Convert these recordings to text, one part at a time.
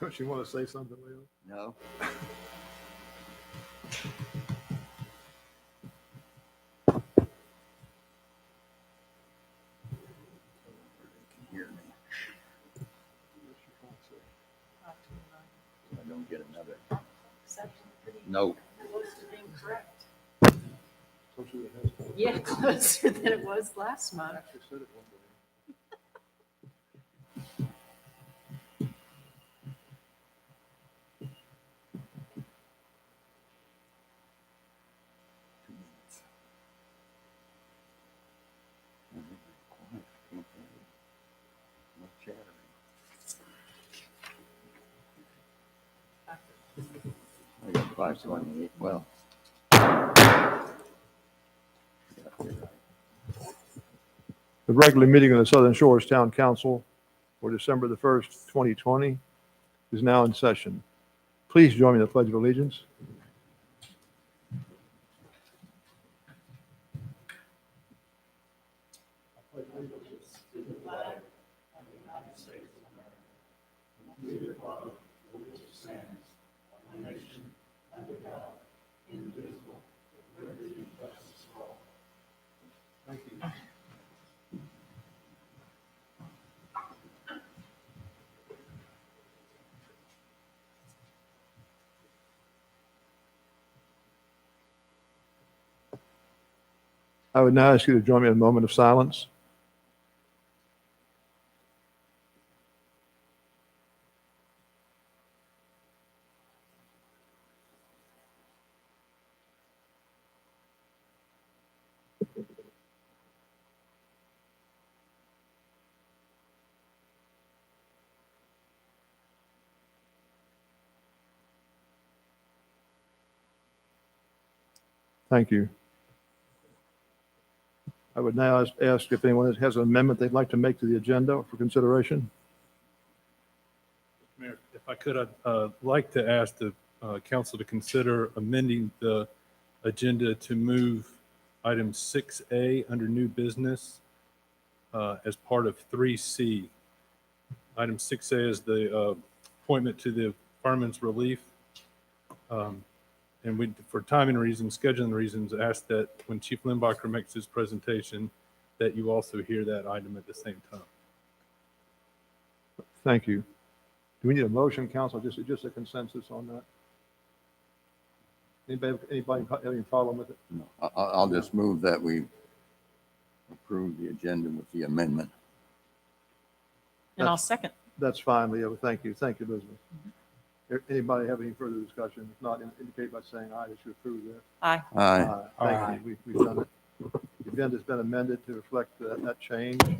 Don't you want to say something, Leo? No. Hear me. I don't get another. No. Close to being correct. Yeah, closer than it was last month. Actually said it one day. No chattering. I got 528. Well. The regular meeting of the Southern Shores Town Council for December the 1st, 2020 is now in session. Please join me in the Pledge of Allegiance. I would now ask you to join me in a moment of silence. Thank you. I would now ask if anyone has an amendment they'd like to make to the agenda for consideration. Mayor, if I could, I'd like to ask the council to consider amending the agenda to move item 6A under new business as part of 3C. Item 6A is the appointment to the Fireman's Relief. And we, for timing reasons, scheduling reasons, ask that when Chief Limbacher makes his presentation, that you also hear that item at the same time. Thank you. Do we need a motion, council, just a consensus on that? Anybody have any problem with it? No, I'll just move that we approve the agenda with the amendment. And I'll second. That's fine, Leo. Thank you. Thank you, Elizabeth. Anybody have any further discussion? If not, indicate by saying aye that you approve that. Aye. Aye. Thank you. We've done it. The agenda has been amended to reflect that change. Do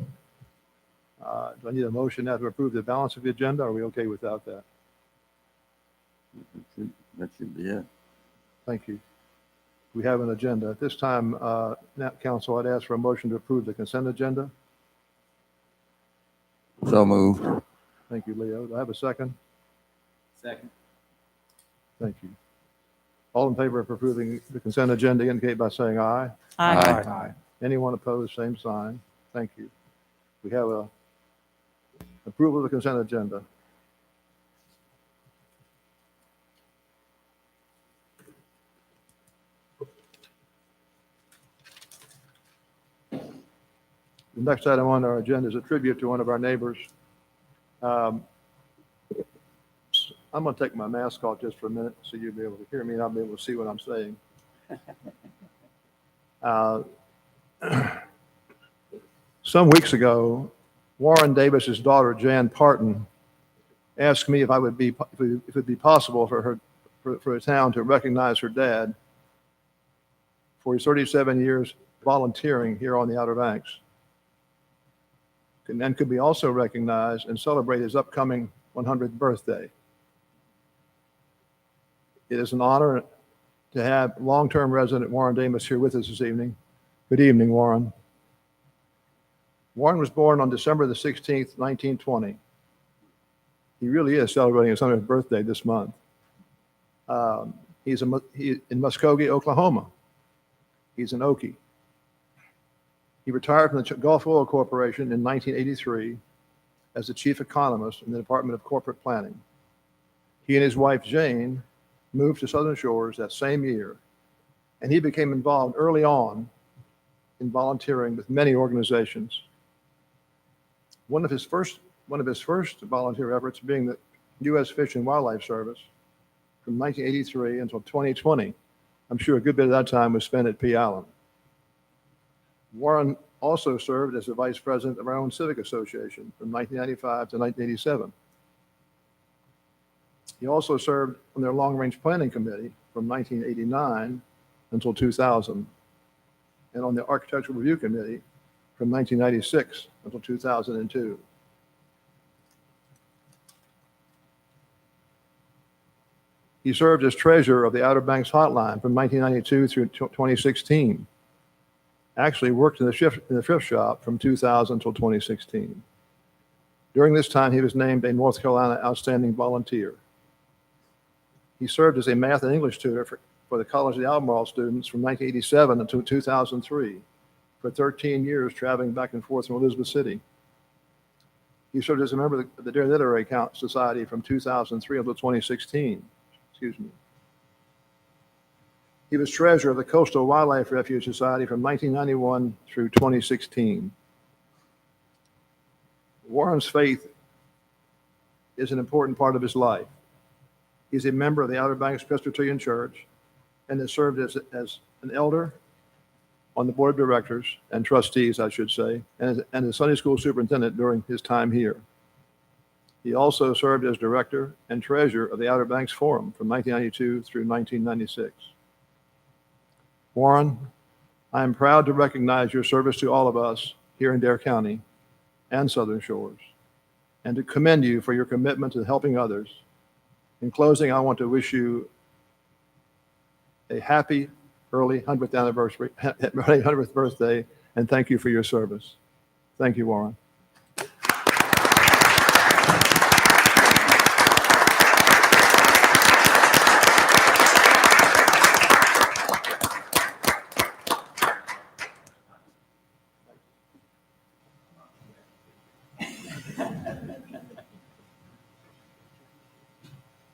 I need a motion now to approve the balance of the agenda? Are we okay without that? That should be it. Thank you. We have an agenda. At this time, now, council, I'd ask for a motion to approve the consent agenda. So moved. Thank you, Leo. Do I have a second? Second. Thank you. All in favor of approving the consent agenda indicate by saying aye. Aye. Anyone opposed, same sign. Thank you. We have a approval of the consent agenda. The next item on our agenda is a tribute to one of our neighbors. I'm going to take my mask off just for a minute so you'll be able to hear me and I'll be able to see what I'm saying. Some weeks ago, Warren Davis's daughter, Jan Parton, asked me if it would be possible for a town to recognize her dad for his 37 years volunteering here on the Outer Banks. and could be also recognized and celebrate his upcoming 100th birthday. It is an honor to have long-term resident Warren Davis here with us this evening. Good evening, Warren. Warren was born on December the 16th, 1920. He really is celebrating his 100th birthday this month. He's in Muskogee, Oklahoma. He's an Okie. He retired from the Gulf Oil Corporation in 1983 as the chief economist in the Department of Corporate Planning. He and his wife, Jane, moved to Southern Shores that same year, and he became involved early on in volunteering with many organizations. One of his first volunteer efforts being the U.S. Fish and Wildlife Service from 1983 until 2020. I'm sure a good bit of that time was spent at P. Allen. Warren also served as the vice president of our own civic association from 1995 to 1987. He also served on their long-range planning committee from 1989 until 2000, and on the architectural review committee from 1996 until 2002. He served as treasurer of the Outer Banks Hotline from 1992 through 2016. Actually worked in the thrift shop from 2000 until 2016. During this time, he was named a North Carolina Outstanding Volunteer. He served as a math and English tutor for the College of the Albemarle students from 1987 until 2003, for 13 years traveling back and forth from Elizabeth City. He served as a member of the Dare Literary Society from 2003 until 2016. He was treasurer of the Coastal Wildlife Refuge Society from 1991 through 2016. Warren's faith is an important part of his life. He's a member of the Outer Banks Presbyterian Church and has served as an elder on the board of directors and trustees, I should say, and as Sunday school superintendent during his time here. He also served as director and treasurer of the Outer Banks Forum from 1992 through 1996. Warren, I am proud to recognize your service to all of us here in Dare County and Southern Shores, and to commend you for your commitment to helping others. In closing, I want to wish you a happy early 100th birthday, and thank you for your service. Thank you, Warren.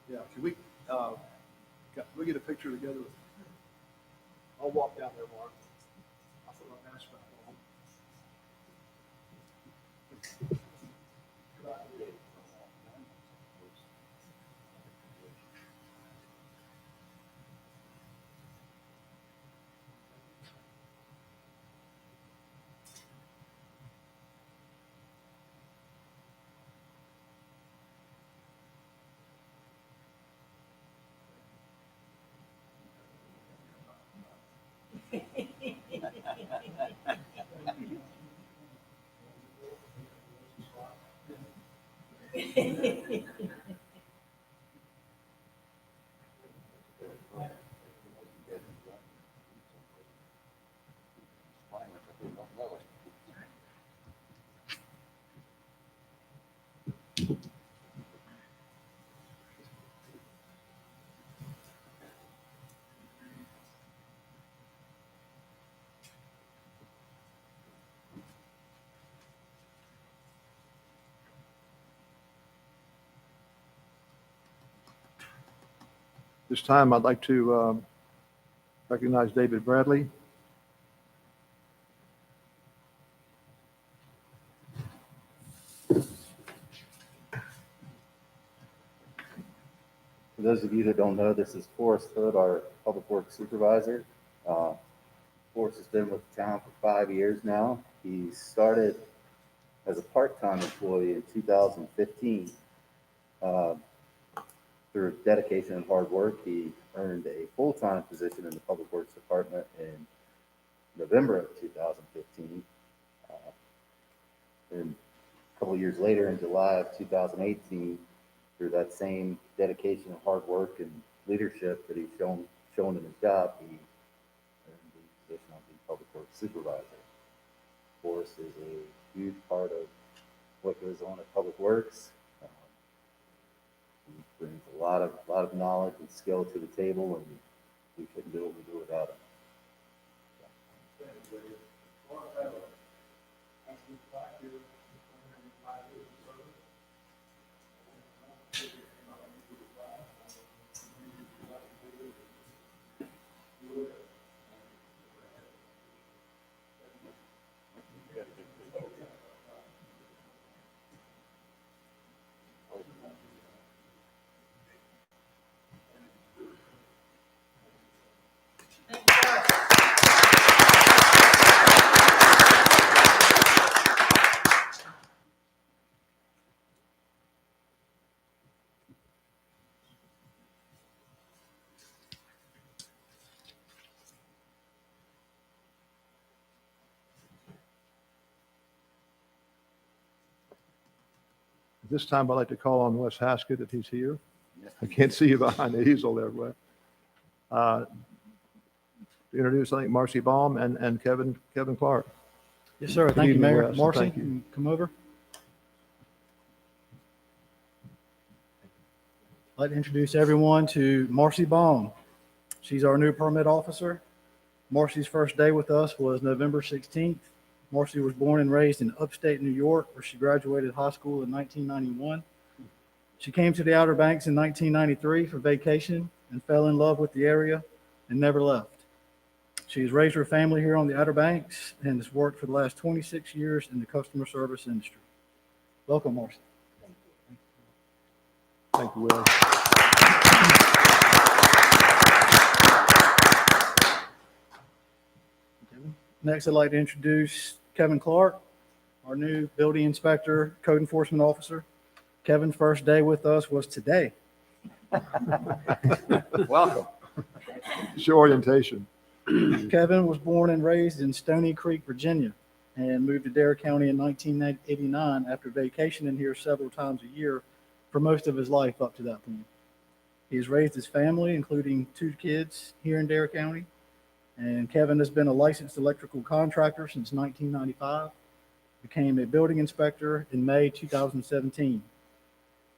Yeah, can we get a picture together? I'll walk down there, Warren. I'll put my mask back on. This time, I'd like to recognize David Bradley. For those of you that don't know, this is Forrest Hood, our Public Works Supervisor. Forrest has been with the town for 5 years now. He started as a part-time employee in 2015. Through dedication and hard work, he earned a full-time position in the Public Works Department in November of 2015. And couple of years later, in July of 2018, through that same dedication and hard work and leadership that he's shown in his job, he earned the position of the Public Works Supervisor. Forrest is a huge part of what goes on at Public Works. He brings a lot of knowledge and skill to the table, and we couldn't do what we do without him. At this time, I'd like to call on Wes Haskett if he's here. I can't see you behind the easel there, Wes. To introduce, I think, Marcy Baum and Kevin Clark. Yes, sir. Good Thank you, evening, Mayor. Wes, and Marcy, thank you. you can come over. I'd like to introduce everyone to Marcy Baum. She's our new permit officer. Marcy's first day with us was November 16th. Marcy was born and raised in upstate New York, where she graduated high school in 1991. She came to the Outer Banks in 1993 for vacation and fell in love with the area and never left. She's raised her family here on the Outer Banks and has worked for the last 26 years in the customer service industry. Welcome, Marcy. Thank you, Wes. Next, I'd like to introduce Kevin Clark, our new building inspector, code enforcement officer. Kevin's first day with us was today. Welcome. It's your orientation. Kevin was born and raised in Stony Creek, Virginia, and moved to Dare County in 1989 after vacationing here several times a year for most of his life up to that point. He has raised his family, including 2 kids, here in Dare County. And Kevin has been a licensed electrical contractor since 1995, became a building inspector in May 2017.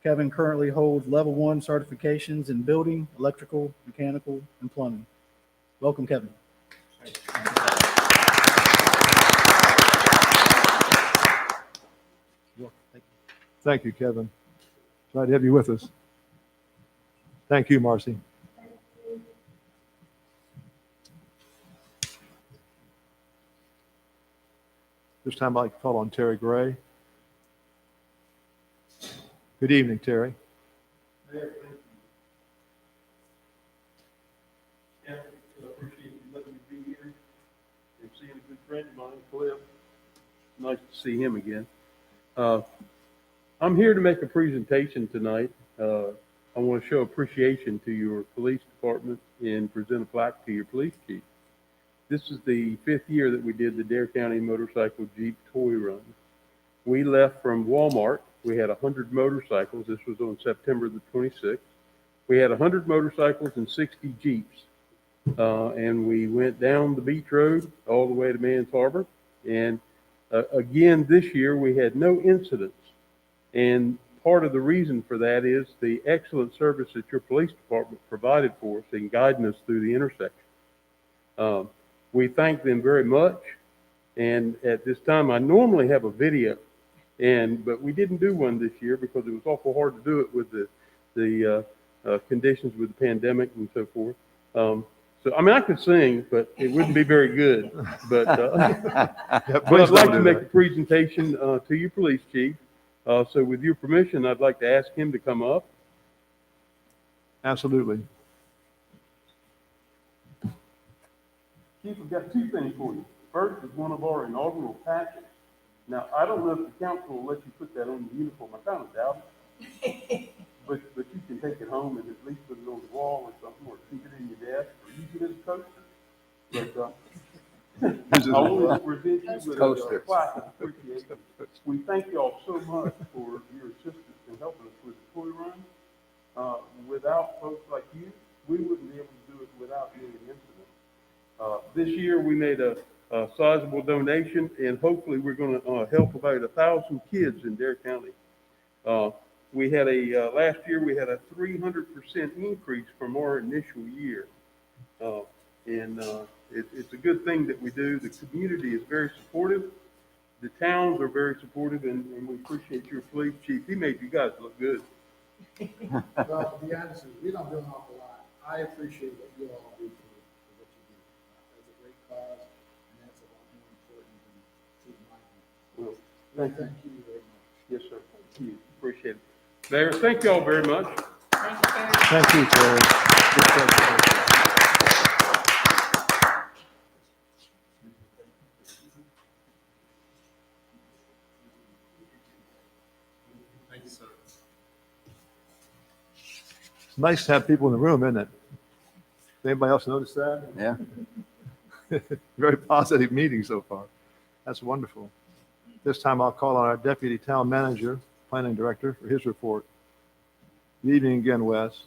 Kevin currently holds level 1 certifications in building, electrical, mechanical, and plumbing. Welcome, Kevin. Thank you, Kevin. Glad to have you with us. Thank you, Marcy. This time I'd like to call on Terry Gray. Good evening, Terry. Mayor, thank you. Yeah, I appreciate you letting me be here and seeing a good friend of mine, Cliff. Nice to see him again. I'm here to make a presentation tonight. I want to show appreciation to your police department and present a plaque to your police chief. This is the 5th year that we did the Dare County Motorcycle Jeep Toy Run. We left from Walmart. We had 100 motorcycles. This was on September the 26th. We had 100 motorcycles and 60 Jeeps. And we went down the beach road all the way to Mans Harbor. And again, this year we had no incidents. And part of the reason for that is the excellent service that your police department provided for us in guiding us through the intersection. We thank them very much. And at this time, I normally have a video, but we didn't do one this year because it was awful hard to do it with the conditions with the pandemic and so forth. So, I mean, I could sing, but it wouldn't be very good. But, but I'd like to make a presentation to your police chief. So with your permission, I'd like to ask him to come up. Absolutely. Chief, we've got 2 things for you. First is one of our inaugural patches. Now, I don't know if the council will let you put that on the uniform. I kind of doubt it. But you can take it home and at least put it on the wall or something, or keep it in your desk, or use it as a coaster. But Use it I as wanted to well. present you with a Coaster. plaque of appreciation. We thank y'all so much for your assistance in helping us with the toy run. Without folks like you, we wouldn't be able to do it without any incident. This year, we made a sizable donation, and hopefully, we're going to help about 1,000 kids in Dare County. We had last year, we had a 300% increase from our initial year. It's a good thing that we do. The community is very supportive. The towns are very supportive, and we appreciate your police chief. He made you guys look good. Well, to be honest with you, we don't do an awful lot. I appreciate what you all do for what you do. That's a great cause, and that's a lot more important than shooting my hand. Well, Thank you very much. Yes, sir. Thank you. Appreciate it. Mayor, thank y'all very much. Thank you, Terry. Thank you, Terry. Good presentation. It's nice to have people in the room, isn't it? Anybody else notice that? Yeah. Very positive meeting so far. That's wonderful. This time I'll call on our Deputy Town Manager, Planning Director, for his report. Good evening again, Wes.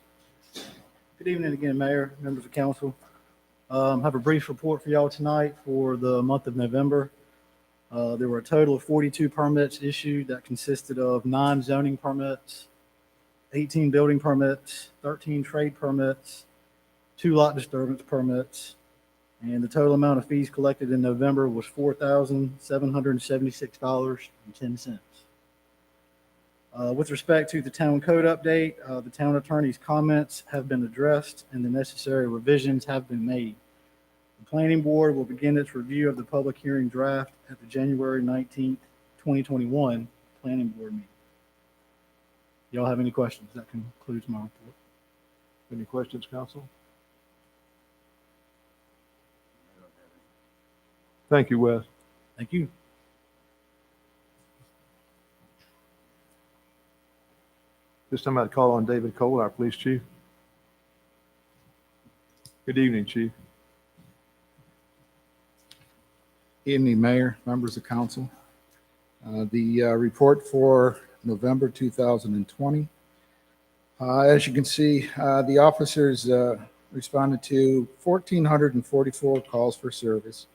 Good evening again, Mayor, members of council. Have a brief report for y'all tonight for the month of November. There were a total of 42 permits issued that consisted of 9 zoning permits, 18 building permits, 13 trade permits, 2 lot disturbance permits, and the total amount of fees collected in November was $4,776.10. With respect to the town code update, the town attorney's comments have been addressed and the necessary revisions have been made. The planning board will begin its review of the public hearing draft at the January 19th, 2021 planning board meeting. Y'all have any questions? That concludes my report. Any questions, council? Thank you, Wes. Thank you. This time I'd call on David Cole, our police chief. Good evening, chief. Evening, Mayor, members of council. The report for November 2020. As you can see, the officers responded to 1,444 calls for service.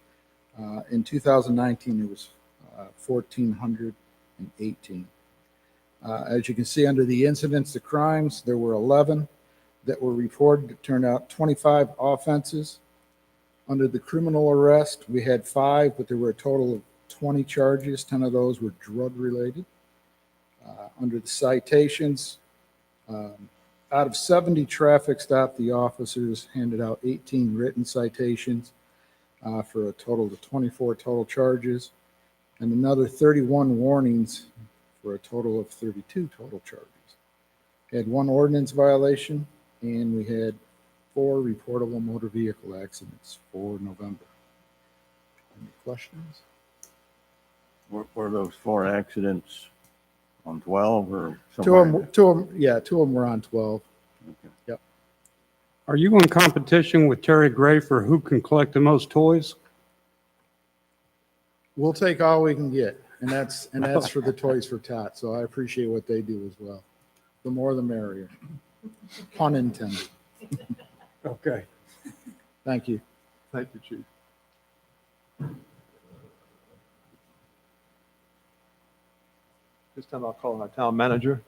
In 2019, it was 1,418. As you can see under the incidents of crimes, there were 11 that were reported. It turned out 25 offenses. Under the criminal arrest, we had 5, but there were a total of 20 charges. 10 of those were drug related. Under the citations, out of 70 traffic stops, the officers handed out 18 written citations for a total of 24 total charges, and another 31 warnings for a total of 32 total charges. We had 1 ordinance violation, and we had 4 reportable motor vehicle accidents for November. Any questions? Were those 4 accidents on 12 or Two somewhere? of them were on 12. Okay. Are you in competition with Terry Gray for who can collect the most toys? We'll take all we can get, and that's for the Toys for Tots. So I appreciate what they do as well. The more, the merrier. Pun intended. Okay. Thank you. Thank you, chief. This time I'll call on our town manager.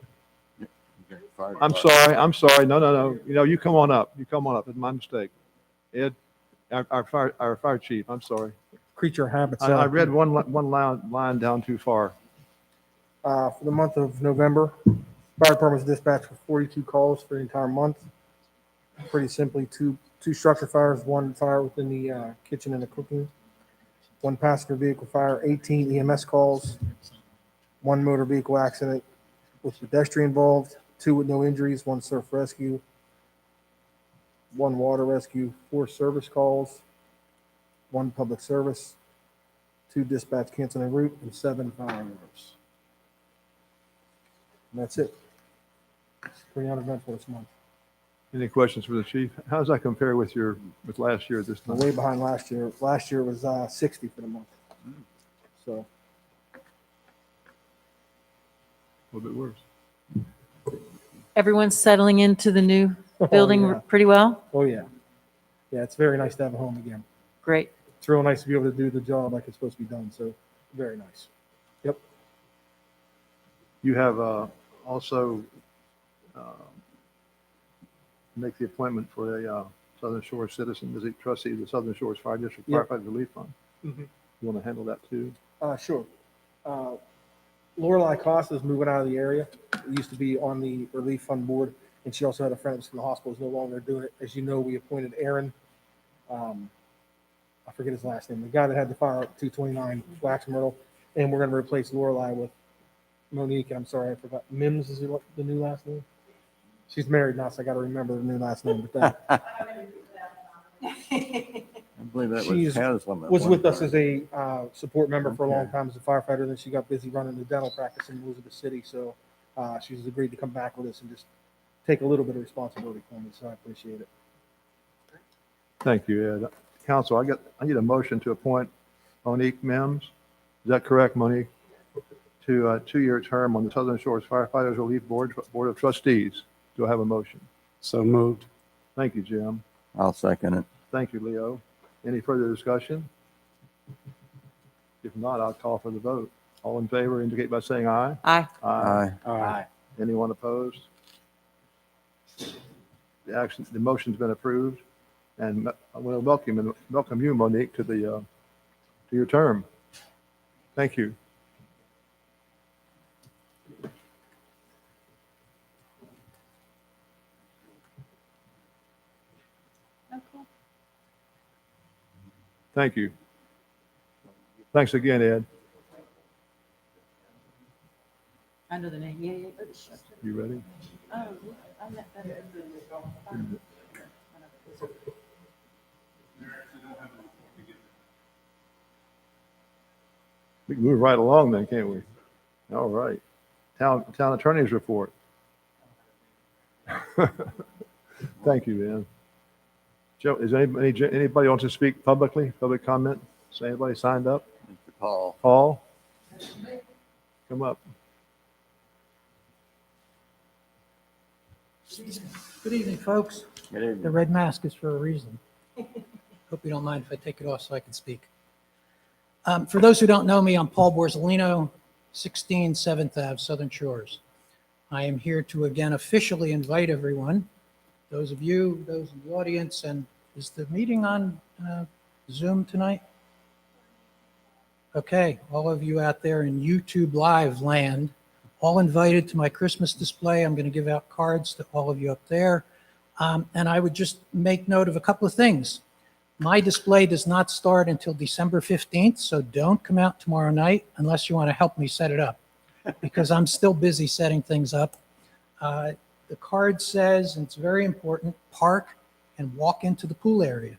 Okay, fire I'm department. sorry. No. You come on up. It's my mistake. Ed, our fire chief, I'm sorry. Creature habits. I read one line down too far. For the month of November, fire department was dispatched with 42 calls for the entire month. Pretty simply, two structure fires, 1 fire within the kitchen and the cooking, 1 passenger vehicle fire, 18 EMS calls, 1 motor vehicle accident with pedestrian involved, 2 with no injuries, 1 surf rescue, 1 water rescue, 4 service calls, 1 public service, 2 dispatch canceling route, and 7 fire alarms. And that's it. Pretty uneventful this month. Any questions for the chief? How does that compare with last year at this We're time? way behind last year. Last year was 60 for the month. So, A little bit worse. Everyone's settling into the new building yeah. pretty well? Oh, yeah. Yeah, it's very nice to have a home again. Great. It's real nice to be able to do the job like it's supposed to be done. So, very nice. Yep. You have also make the appointment for a Southern Shores citizen, as a trustee of the Southern Shores Fire District Yep. Firefighter Relief Fund. Mhm. You want to handle that too? Sure. Lorelei Costa is moving out of the area. We used to be on the relief fund board, and she also had a friend that was from the hospital who's no longer doing it. As you know, we appointed Aaron. I forget his last name. The guy that had the fire at 229 Wax Myrtle, and we're going to replace Lorelei with Monique. I'm sorry, I forgot. Mims is the new last name. She's married now, so I got to remember the new last name. But that I believe that She's- was Haslam. at was one with us time. as a support member for a long Okay. time as a firefighter. Then she got busy running the dental practice in Elizabeth City, so she's agreed to come back with us and just take a little bit of responsibility for me. So I appreciate it. Thank you, Ed. Council, I need a motion to appoint Monique Mims. Is that correct, Monique? To a 2-year term on the Southern Shores Firefighters Relief Board of Trustees. Do I have a motion? So moved. Thank you, Jim. I'll second it. Thank you, Leo. Any further discussion? If not, I'll call for the vote. All in favor indicate by saying aye. Aye. Aye. Aye. Anyone opposed? The motion's been approved, and I want to welcome you, Monique, to your term. Thank you. Oh, cool. Thank you. Thanks again, Ed. I know the name. Yeah, yeah. Oops. You ready? Oh, I met that. We can move right along then, can't we? All right. Town attorney's report. Thank you, man. Joe, is anybody want to speak publicly? Public comment? Is anybody signed up? Mr. Paul. Paul? Come up. Good evening, folks. Good evening. The red mask is for a reason. Hope you don't mind if I take it off so I can speak. For those who don't know me, I'm Paul Borzolino, 16 7th Ave, Southern Shores. I am here to again officially invite everyone, those of you, those in the audience, and is the meeting on Zoom tonight? Okay, all of you out there in YouTube Live land, all invited to my Christmas display. I'm going to give out cards to all of you up there. And I would just make note of a couple of things. My display does not start until December 15th, so don't come out tomorrow night unless you want to help me set it up, because I'm still busy setting things up. The card says, and it's very important, park and walk into the pool area.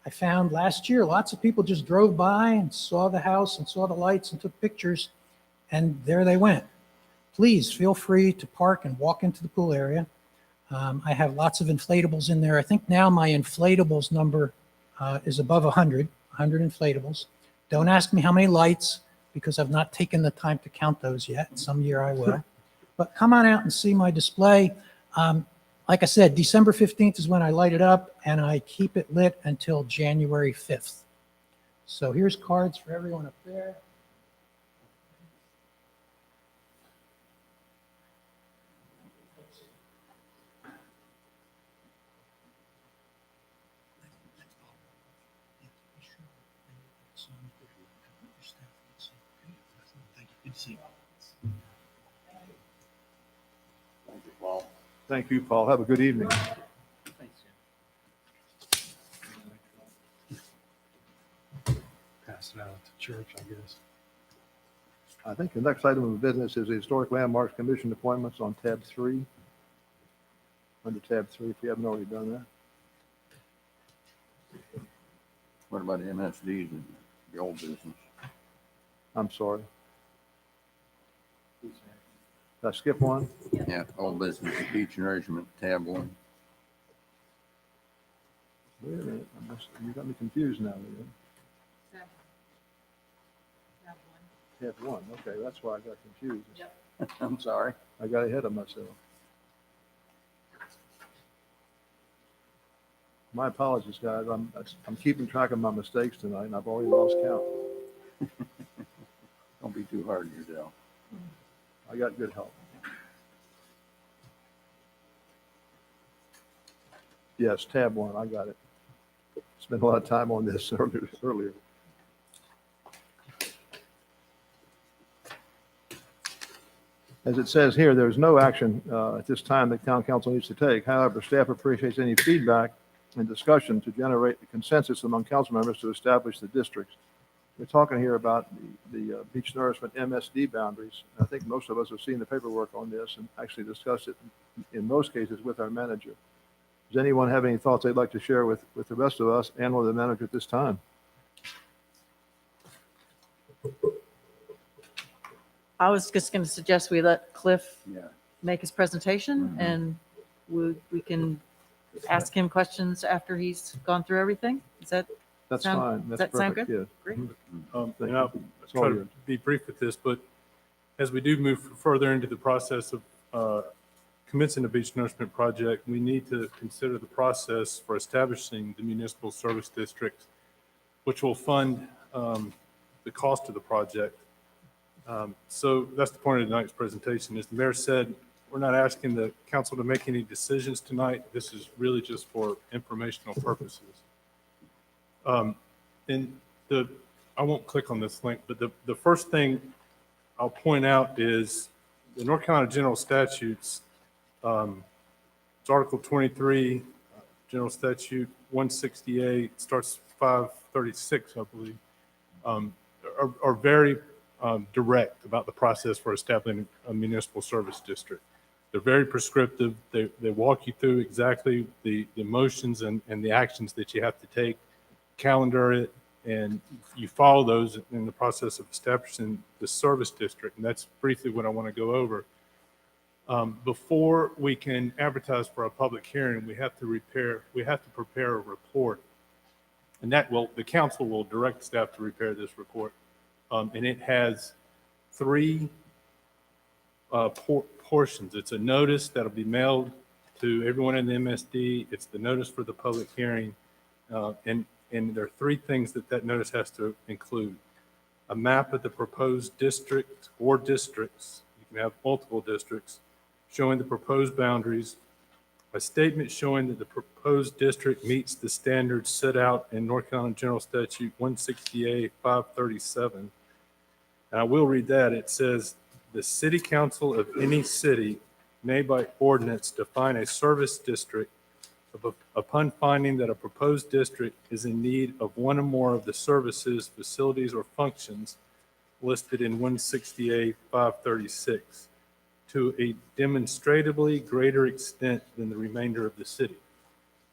I found last year lots of people just drove by and saw the house and saw the lights and took pictures, and there they went. Please feel free to park and walk into the pool area. I have lots of inflatables in there. I think now my inflatables number is above 100 inflatables. Don't ask me how many lights, because I've not taken the time to count those yet. Some year I will. But come on out and see my display. Like I said, December 15th is when I light it up, and I keep it lit until January 5th. So here's cards for everyone up there. Thank you, Paul. Thank you, Paul. Have a good evening. Pass it out to church, I guess. I think the next item of business is the Historic Landmarks Commission appointments on tab 3. Under tab 3, if you haven't already done that. What about the MSDs and the old business? I'm sorry. Did I skip one? Yeah, old business, beach nourishment, tab 1. Wait a minute, you got me confused now, Leon. Tab one, okay, that's why I got confused. Yep. I'm sorry. I got ahead of myself. My apologies, guys. I'm keeping track of my mistakes tonight, and I've already lost count. Don't be too hard on yourself. I got good help. Yes, tab one, I got it. Spent a lot of time on this earlier. As it says here, there's no action at this time that town council needs to take. However, staff appreciates any feedback and discussion to generate a consensus among council members to establish the districts. We're talking here about the beach nourishment MSD boundaries. I think most of us have seen the paperwork on this and actually discussed it in most cases with our manager. Does anyone have any thoughts they'd like to share with the rest of us and or the manager at this time? I was just going to suggest we let Cliff Yeah. make his presentation and we can ask him questions after he's gone through everything. Is that, That's Sound- fine. does That's that sound perfect. good? Yeah. Great. And I'll That's all try to yours. be brief with this, but as we do move further into the process of commencing the beach nourishment project, we need to consider the process for establishing the municipal service district, which will fund the cost of the project. So that's the point of tonight's presentation. As the mayor said, we're not asking the council to make any decisions tonight. This is really just for informational purposes. And I won't click on this link, but the first thing I'll point out is the North Carolina General Statutes, it's Article 23, General Statute 168, starts 536, I believe, are very direct about the process for establishing a municipal service district. They're very prescriptive. They walk you through exactly the motions and the actions that you have to take, calendar it, and you follow those in the process of establishing the service district. And that's briefly what I want to go over. Before we can advertise for a public hearing, we have to prepare a report. And the council will direct staff to prepare this report. And it has three portions. It's a notice that'll be mailed to everyone in the MSD. It's the notice for the public hearing. And there are three things that notice has to include: a map of the proposed district or districts. You can have multiple districts showing the proposed boundaries, a statement showing that the proposed district meets the standards set out in North Carolina General Statute 168 537. And I will read that. It says, the city council of any city may by ordinance define a service district upon finding that a proposed district is in need of one or more of the services, facilities, or functions listed in 168 536 to a demonstrably greater extent than the remainder of the city.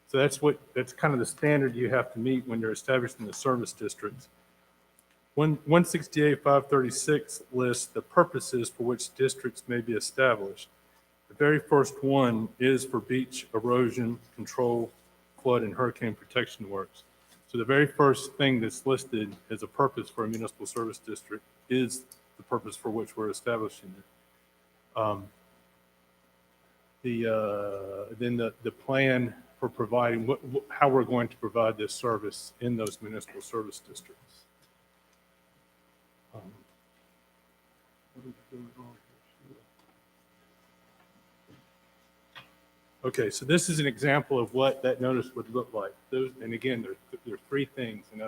So that's kind of the standard you have to meet when you're establishing the service districts. 168 536 lists the purposes for which districts may be established. The very first one is for beach erosion control, flood, and hurricane protection works. So the very first thing that's listed as a purpose for a municipal service district is the purpose for which we're establishing it. Then the plan for providing how we're going to provide this service in those municipal service districts. Okay, so this is an example of what that notice would look like. And again, there are three things. And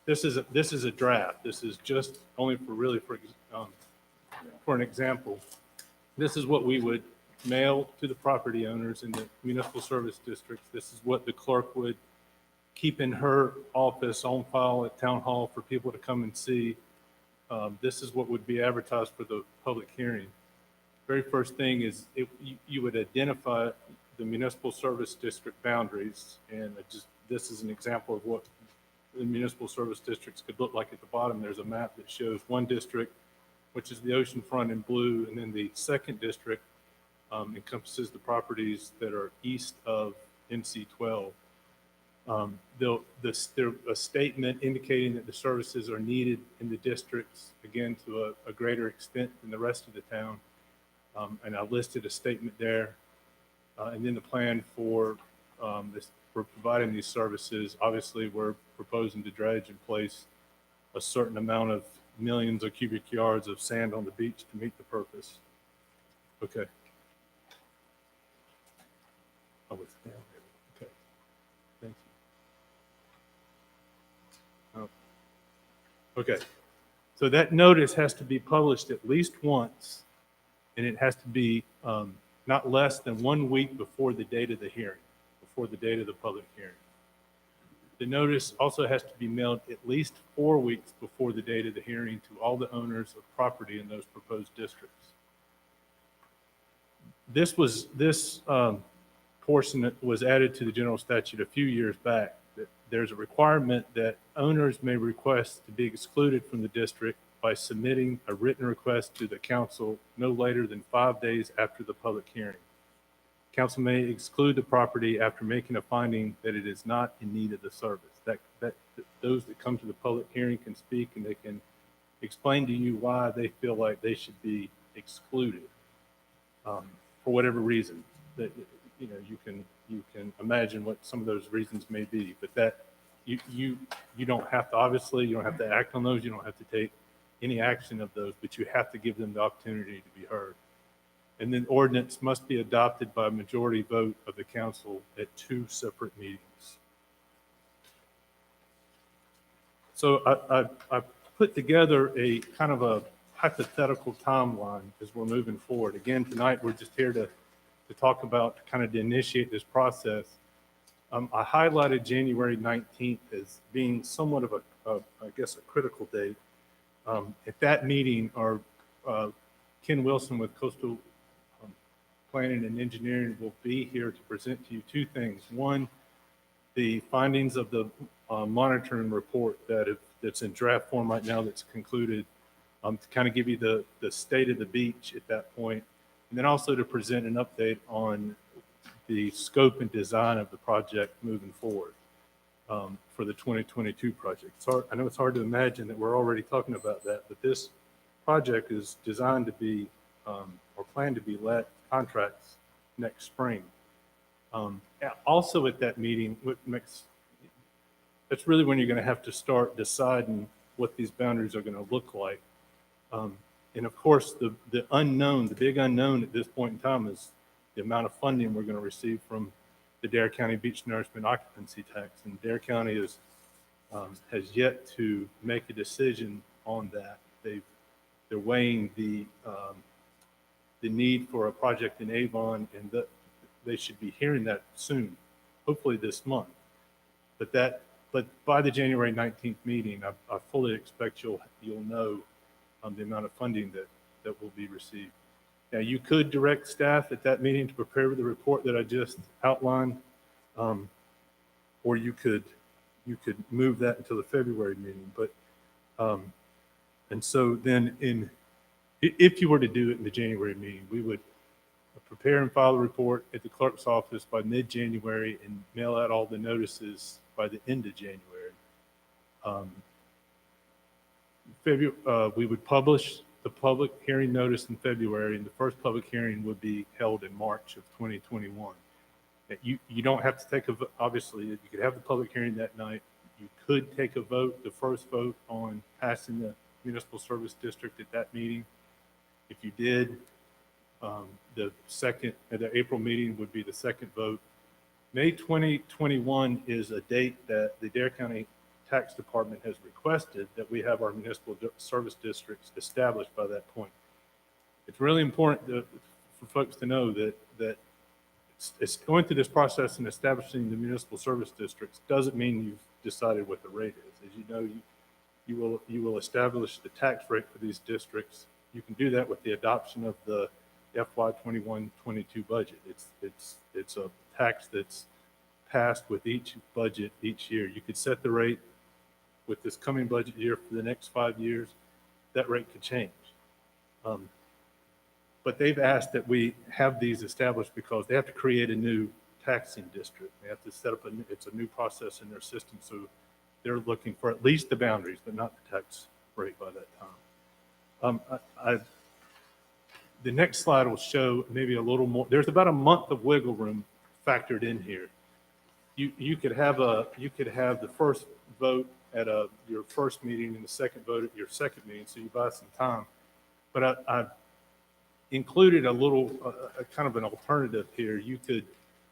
this is a draft. This is just only for an example. This is what we would mail to the property owners in the municipal service districts. This is what the clerk would keep in her office on file at town hall for people to come and see. This is what would be advertised for the public hearing. Very first thing is you would identify the municipal service district boundaries, and this is an example of what the municipal service districts could look like. At the bottom, there's a map that shows one district, which is the oceanfront in blue, and then the second district encompasses the properties that are east of NC 12. There a statement indicating that the services are needed in the districts, again, to a greater extent than the rest of the town. And I listed a statement there. And then the plan for for providing these services. Obviously, we're proposing to dredge and place a certain amount of millions of cubic yards of sand on the beach to meet the purpose. Okay. Oh, it's down there. Okay. Thank you. Oh. Okay. So that notice has to be published at least once, and it has to be not less than 1 week before the date of the hearing, before the date of the public hearing. The notice also has to be mailed at least 4 weeks before the date of the hearing to all the owners of property in those proposed districts. This portion that was added to the general statute a few years back, that there's a requirement that owners may request to be excluded from the district by submitting a written request to the council no later than 5 days after the public hearing. Council may exclude the property after making a finding that it is not in need of the service. Those that come to the public hearing can speak, and they can explain to you why they feel like they should be excluded for whatever reason. That you can imagine what some of those reasons may be, but that you don't have to, obviously you don't have to act on those. You don't have to take any action of those, but you have to give them the opportunity to be heard. And then ordinance must be adopted by a majority vote of the council at 2 separate meetings. So I put together a kind of a hypothetical timeline as we're moving forward. Again, tonight we're just here to talk about, kind of to initiate this process. I highlighted January 19th as being somewhat of I guess, a critical date. At that meeting, Ken Wilson with Coastal Planning and Engineering will be here to present to you 2 things. One, the findings of the monitoring report that's in draft form right now that's concluded, to kind of give you the state of the beach at that point, and then also to present an update on the scope and design of the project moving forward for the 2022 project. So I know it's hard to imagine that we're already talking about that, but this project is designed to be or planned to be let contracts next spring. Also at that meeting, that's really when you're going to have to start deciding what these boundaries are going to look like. And of course, the unknown, the big unknown at this point in time is the amount of funding we're going to receive from the Dare County Beach Nourishment Occupancy Tax. And Dare County has yet to make a decision on that. They're weighing the need for a project in Avon, and they should be hearing that soon, hopefully this month. But by the January 19th meeting, I fully expect you'll know the amount of funding that will be received. Now, you could direct staff at that meeting to prepare the report that I just outlined, or you could move that until the February meeting. But and so then if you were to do it in the January meeting, we would prepare and file a report at the clerk's office by mid-January and mail out all the notices by the end of January. We would publish the public hearing notice in February, and the first public hearing would be held in March of 2021. You don't have to take a vote. Obviously, you could have the public hearing that night. You could take a vote, the first vote on passing the municipal service district at that meeting. If you did, the April meeting would be the second vote. May 2021 is a date that the Dare County Tax Department has requested that we have our municipal service districts established by that point. It's really important for folks to know that it's going through this process and establishing the municipal service districts doesn't mean you've decided what the rate is. As you know, you will establish the tax rate for these districts. You can do that with the adoption of the FY 21-22 budget. It's a tax that's passed with each budget each year. You could set the rate with this coming budget year for the next 5 years. That rate could change. But they've asked that we have these established because they have to create a new taxing district. They have to set up it's a new process in their system, so they're looking for at least the boundaries, but not the tax rate by that time. The next slide will show maybe a little more. There's about a month of wiggle room factored in here. You could have the first vote at your first meeting and the second vote at your second meeting, so you buy some time. But I've included a little, kind of an alternative here. You could,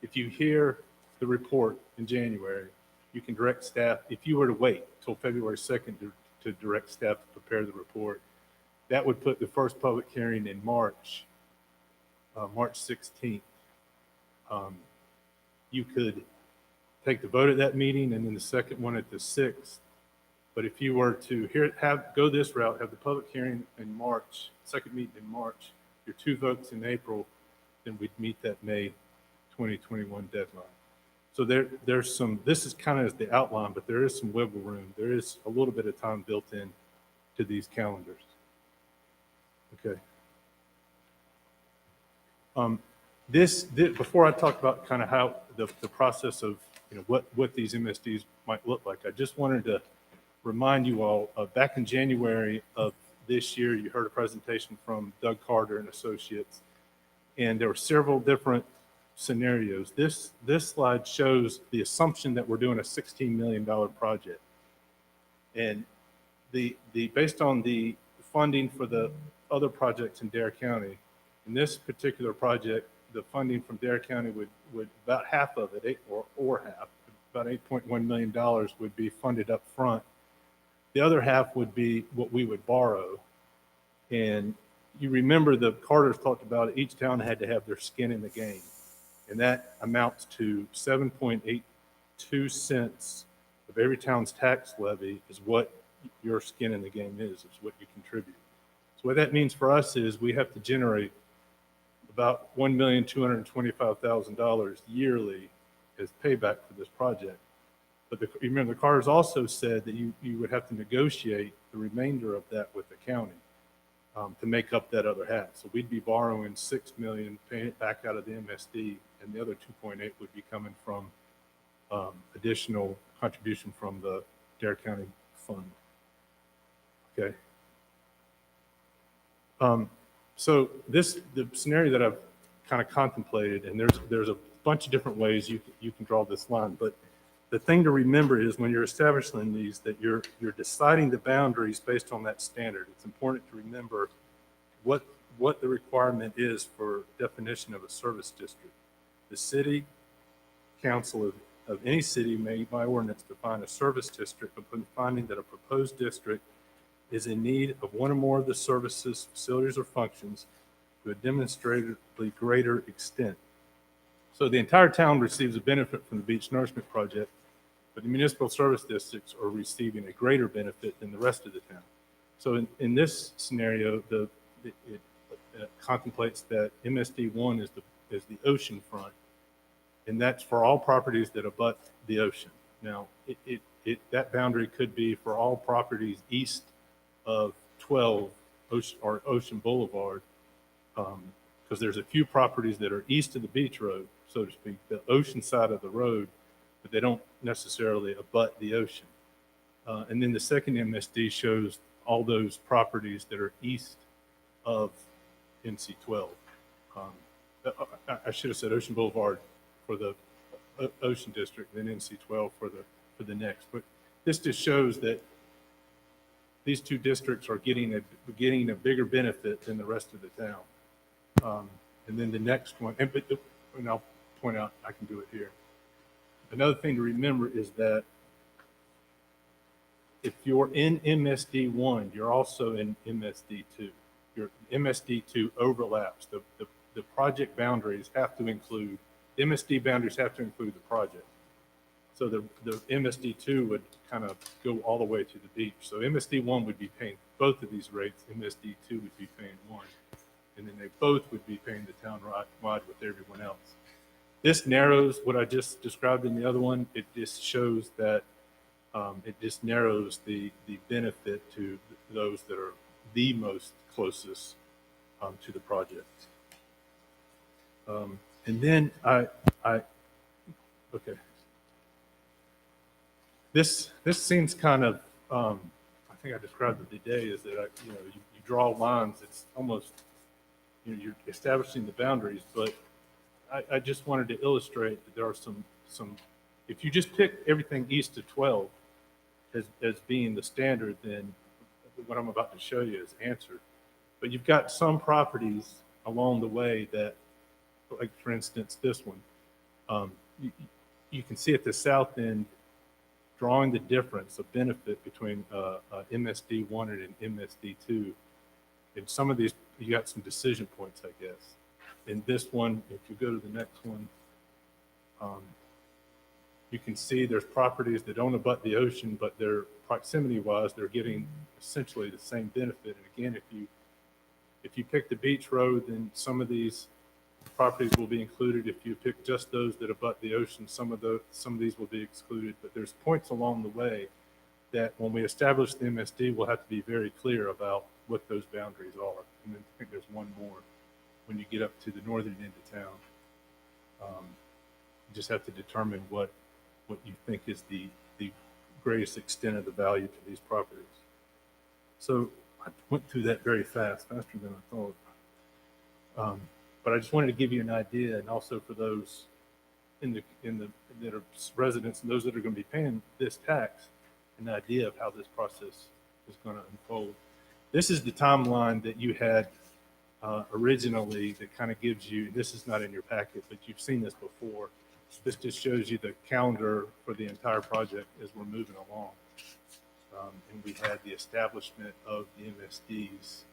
if you hear the report in January, you can direct staff, if you were to wait till February 2nd to direct staff to prepare the report, that would put the first public hearing in March 16th. You could take the vote at that meeting and then the second one at the 6th. But if you were to go this route, have the public hearing in March, second meeting in March, your two votes in April, then we'd meet that May 2021 deadline. So there's some, this is kind of the outline, but there is some wiggle room. There is a little bit of time built in to these calendars. Okay. Before I talk about kind of how the process of, what these MSDs might look like, I just wanted to remind you all, back in January of this year, you heard a presentation from Doug Carter and Associates, and there were several different scenarios. This slide shows the assumption that we're doing a $16 million project. And based on the funding for the other projects in Dare County, in this particular project, the funding from Dare County would about half of it, or half, about $8.1 million would be funded up front. The other half would be what we would borrow. And you remember the Carters talked about it, each town had to have their skin in the game. And that amounts to 7.82 cents of every town's tax levy is what your skin in the game is what you contribute. So what that means for us is we have to generate about $1,225,000 yearly as payback for this project. But remember, the Carters also said that you would have to negotiate the remainder of that with the county to make up that other half. So we'd be borrowing $6 million, paying it back out of the MSD, and the other 2.8 would be coming from additional contribution from the Dare County fund. Okay. So the scenario that I've kind of contemplated, and there's a bunch of different ways you can draw this line, but the thing to remember is when you're establishing these, that you're deciding the boundaries based on that standard. It's important to remember what the requirement is for definition of a service district. The city council of any city may, by ordinance, define a service district upon finding that a proposed district is in need of one or more of the services, facilities, or functions to a demonstrably greater extent. So the entire town receives a benefit from the beach nourishment project, but the municipal service districts are receiving a greater benefit than the rest of the town. So in this scenario, it contemplates that MSD 1 is the ocean front, and that's for all properties that abut the ocean. Now, that boundary could be for all properties east of 12 Ocean Boulevard, because there's a few properties that are east of the beach road, so to speak, the ocean side of the road, but they don't necessarily abut the ocean. And then the second MSD shows all those properties that are east of NC 12. I should have said Ocean Boulevard for the Ocean District, then NC 12 for the next. But this just shows that these two districts are getting a bigger benefit than the rest of the town. And then the next one, and I'll point out, I can do it here. Another thing to remember is that if you're in MSD 1, you're also in MSD 2. Your MSD 2 overlaps. The project boundaries have to include, the MSD boundaries have to include the project. So the MSD 2 would kind of go all the way to the beach. So MSD 1 would be paying both of these rates. MSD 2 would be paying one. And then they both would be paying the town-wide with everyone else. This narrows what I just described in the other one. It just shows that it just narrows the benefit to those that are the most closest to the project. And then I Okay. This seems kind of, I think I described it today, is that, you draw lines, it's almost, you're establishing the boundaries, but I just wanted to illustrate that there are some, if you just pick everything east of 12 as being the standard, then what I'm about to show you is answered. But you've got some properties along the way that, like for instance, this one, you can see at the south end, drawing the difference of benefit between MSD 1 and MSD 2. In some of these, you got some decision points, I guess. In this one, if you go to the next one, you can see there's properties that don't abut the ocean, but they're proximity-wise, they're getting essentially the same benefit. And again, if you pick the beach road, then some of these properties will be included. If you pick just those that abut the ocean, some of these will be excluded. But there's points along the way that when we establish the MSD, we'll have to be very clear about what those boundaries are. And then I think there's one more when you get up to the northern end of town. You just have to determine what you think is the greatest extent of the value to these properties. So I went through that very fast, faster than I thought. But I just wanted to give you an idea, and also for those that are residents and those that are going to be paying this tax, an idea of how this process is going to unfold. This is the timeline that you had originally that kind of gives you, this is not in your packet, but you've seen this before. This just shows you the calendar for the entire project as we're moving along. And we had the establishment of the MSDs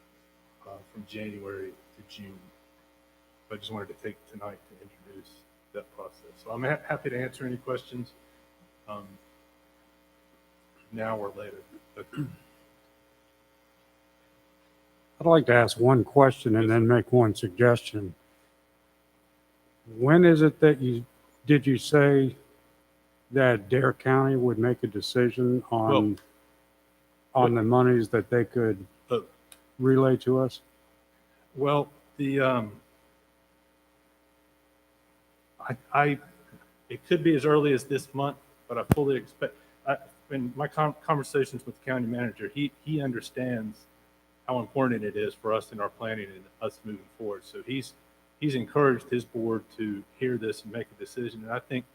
from January to June. I just wanted to take tonight to introduce that process. So I'm happy to answer any questions now or later. But I'd like to ask one question and then make one suggestion. When is it that did you say that Dare County would make a decision on the monies that they could relay to us? Well, it could be as early as this month, but I fully expect, in my conversations with the county manager, he understands how important it is for us in our planning and us moving forward. So he's encouraged his board to hear this and make a decision. And I think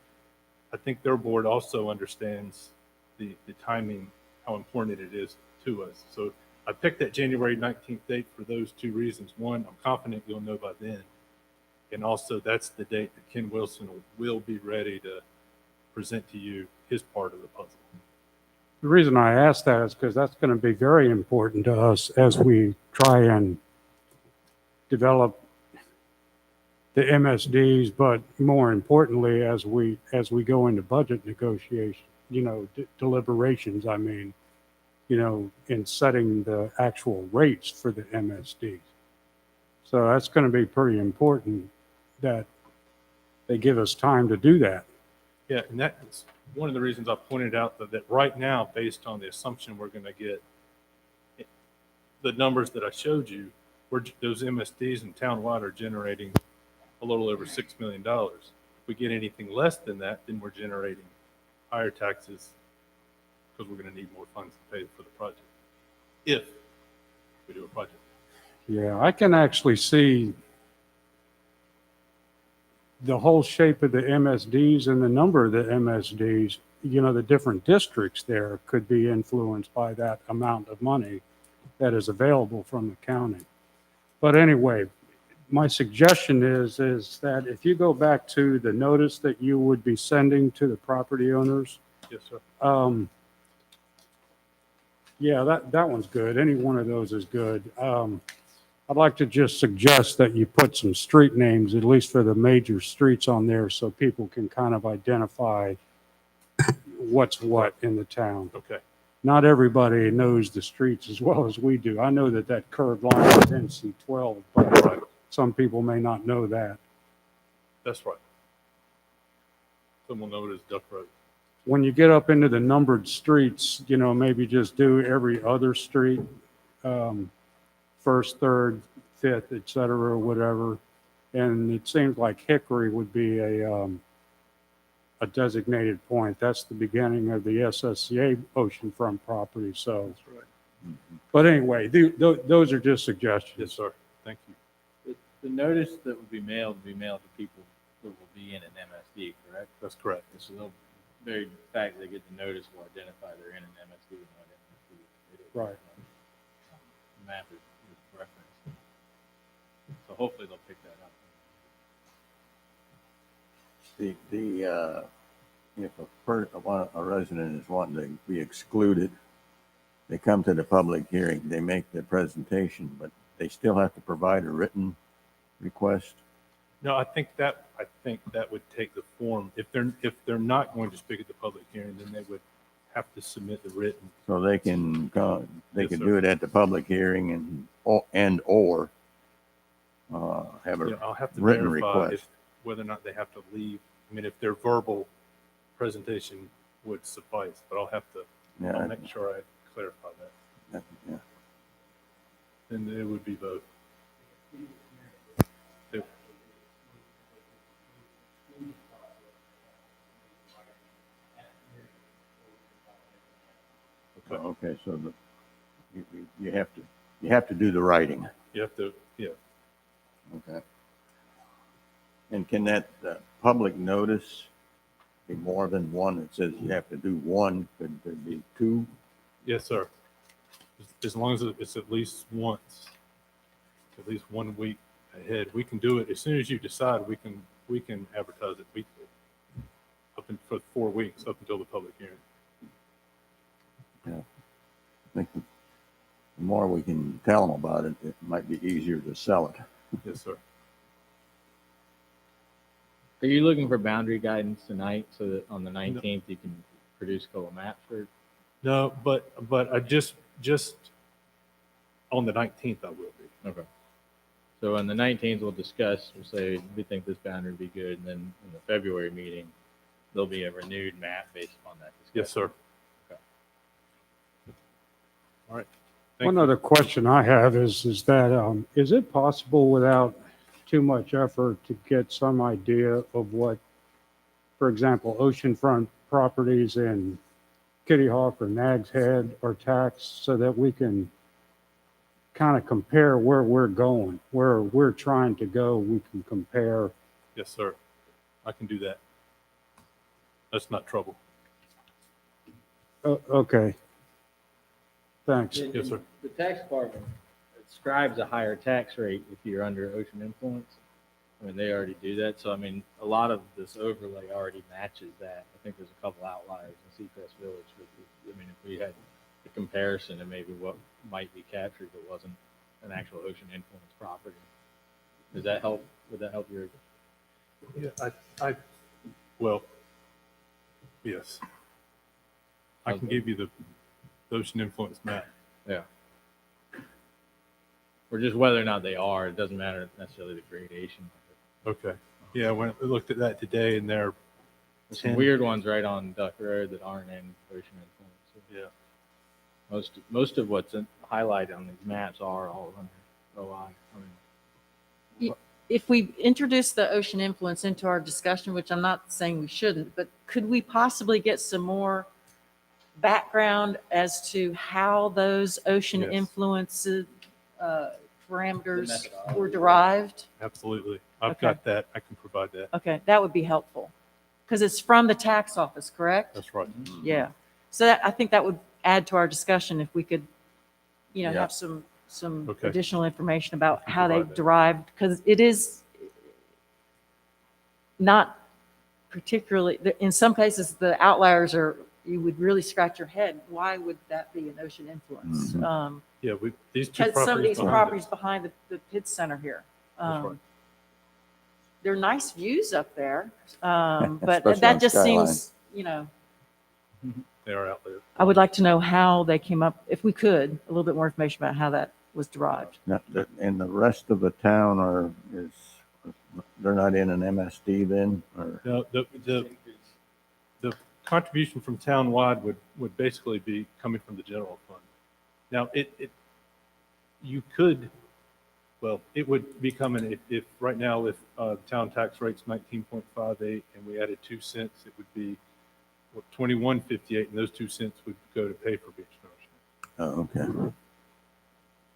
their board also understands the timing, how important it is to us. So I picked that January 19th date for those two reasons. One, I'm confident you'll know by then. And also that's the date that Ken Wilson will be ready to present to you his part of the puzzle. The reason I ask that is because that's going to be very important to us as we try and develop the MSDs, but more importantly, as we go into budget negotiation, deliberations, in setting the actual rates for the MSDs. So that's going to be pretty important that they give us time to do that. Yeah, and that's one of the reasons I pointed out that right now, based on the assumption we're going to get, the numbers that I showed you, those MSDs and townwide are generating a little over $6 million. If we get anything less than that, then we're generating higher taxes because we're going to need more funds to pay for the project, if we do a project. Yeah, I can actually see the whole shape of the MSDs and the number of the MSDs, the different districts there could be influenced by that amount of money that is available from the county. But anyway, my suggestion is that if you go back to the notice that you would be sending to the property owners. Yes, sir. Yeah, that one's good. Any one of those is good. I'd like to just suggest that you put some street names, at least for the major streets on there, so people can kind of identify what's what in the town. Okay. Not everybody knows the streets as well as we do. I know that curved line is NC 12, but some people may not know that. That's right. Some will know it as Duck Road. When you get up into the numbered streets, maybe just do every other street, first, third, fifth, et cetera, or whatever. And it seems like Hickory would be a a designated point. That's the beginning of the SSCA oceanfront property, so. That's right. But anyway, those are just suggestions. Yes, sir. Thank you. The notice that would be mailed to people that will be in an MSD, correct? That's correct. So they'll, very fact they get the notice will identify they're in an MSD and what MSD it is. Right. Map is referenced. So hopefully they'll pick that up. If a resident is wanting to be excluded, they come to the public hearing, they make the presentation, but they still have to provide a written request. No, I think that would take the form. If they're not going to speak at the public hearing, then they would have to submit the written. So they can go, they Yes, can sir. do it at the public hearing and/or have a I'll have to written verify request. whether or not they have to leave. I mean, if their verbal presentation would suffice, but I'll Yeah, make sure I clarify that. yeah. And it would be both. It- Okay. Okay, so you have to do the writing. You have to, yeah. Okay. And can that public notice be more than one? It says you have to do one, could there be two? Yes, sir. As long as it's at least once, at least 1 week ahead. We can do it as soon as you decide. We can advertise it weekly, for 4 weeks up until the public hearing. Yeah. I think the more we can tell them about it, it might be easier to sell it. Yes, sir. Are you looking for boundary guidance tonight so that on the 19th you can produce a couple maps for? No, but I just on the 19th I will be. Okay. So on the 19th we'll discuss. We'll say we think this boundary would be good, and then in the February meeting there'll be a renewed map based upon that discussion. Yes, sir. Okay. All right. One other question I have is that, is it possible without too much effort to get some idea of what, for example, oceanfront properties in Kitty Hawk or Nag's Head are taxed so that we can kind of compare where we're going, where we're trying to go, we can compare. Yes, sir. I can do that. That's not trouble. Okay. Thanks. Yes, sir. The tax department ascribes a higher tax rate if you're under ocean influence. I mean, they already do that. So, I mean, a lot of this overlay already matches that. I think there's a couple outliers in Seacrest Village. But, I mean, if we had a comparison and maybe what might be captured that wasn't an actual ocean influence property. Does that help? Would that help your? Yeah, well, yes. I can give you the ocean influence map. Yeah. Or just whether or not they are. It doesn't matter necessarily the gradation. Okay. Yeah, when I looked at that today, and they're There's some weird ones right on Duck Road that aren't in ocean influence. yeah. Most of what's highlighted on these maps are all under OI. I mean, If we introduce the ocean influence into our discussion, which I'm not saying we shouldn't, but could we possibly get some more background as to how those ocean Yes. influences parameters methodology. were derived? Absolutely. I've Okay. got that. I can provide that. Okay, that would be helpful. Because it's from the tax office, correct? That's right. Yeah. So I think that would add to our discussion if we could, Yeah. have some Okay. additional information about can how they provide that. derived, because it is not particularly, in some cases, the outliers are, you would really scratch your head. Why would that be an ocean influence? Mhm. Yeah, these two Because some of these behind properties us. behind the Pitts Center here. That's right. They're nice views up there, but Especially that on just Skyline. seems, They are out there. I would like to know how they came up, if we could, a little bit more information about how that was derived. And the rest of the town they're not in an MSD then, or? No, the contribution from townwide would basically be coming from the general fund. Now, you could Well, it would be coming if right now, if town tax rate's 19.58 and we added 2 cents, it would be 21.58, and those 2 cents would go to pay for beach nourishment. Oh, okay.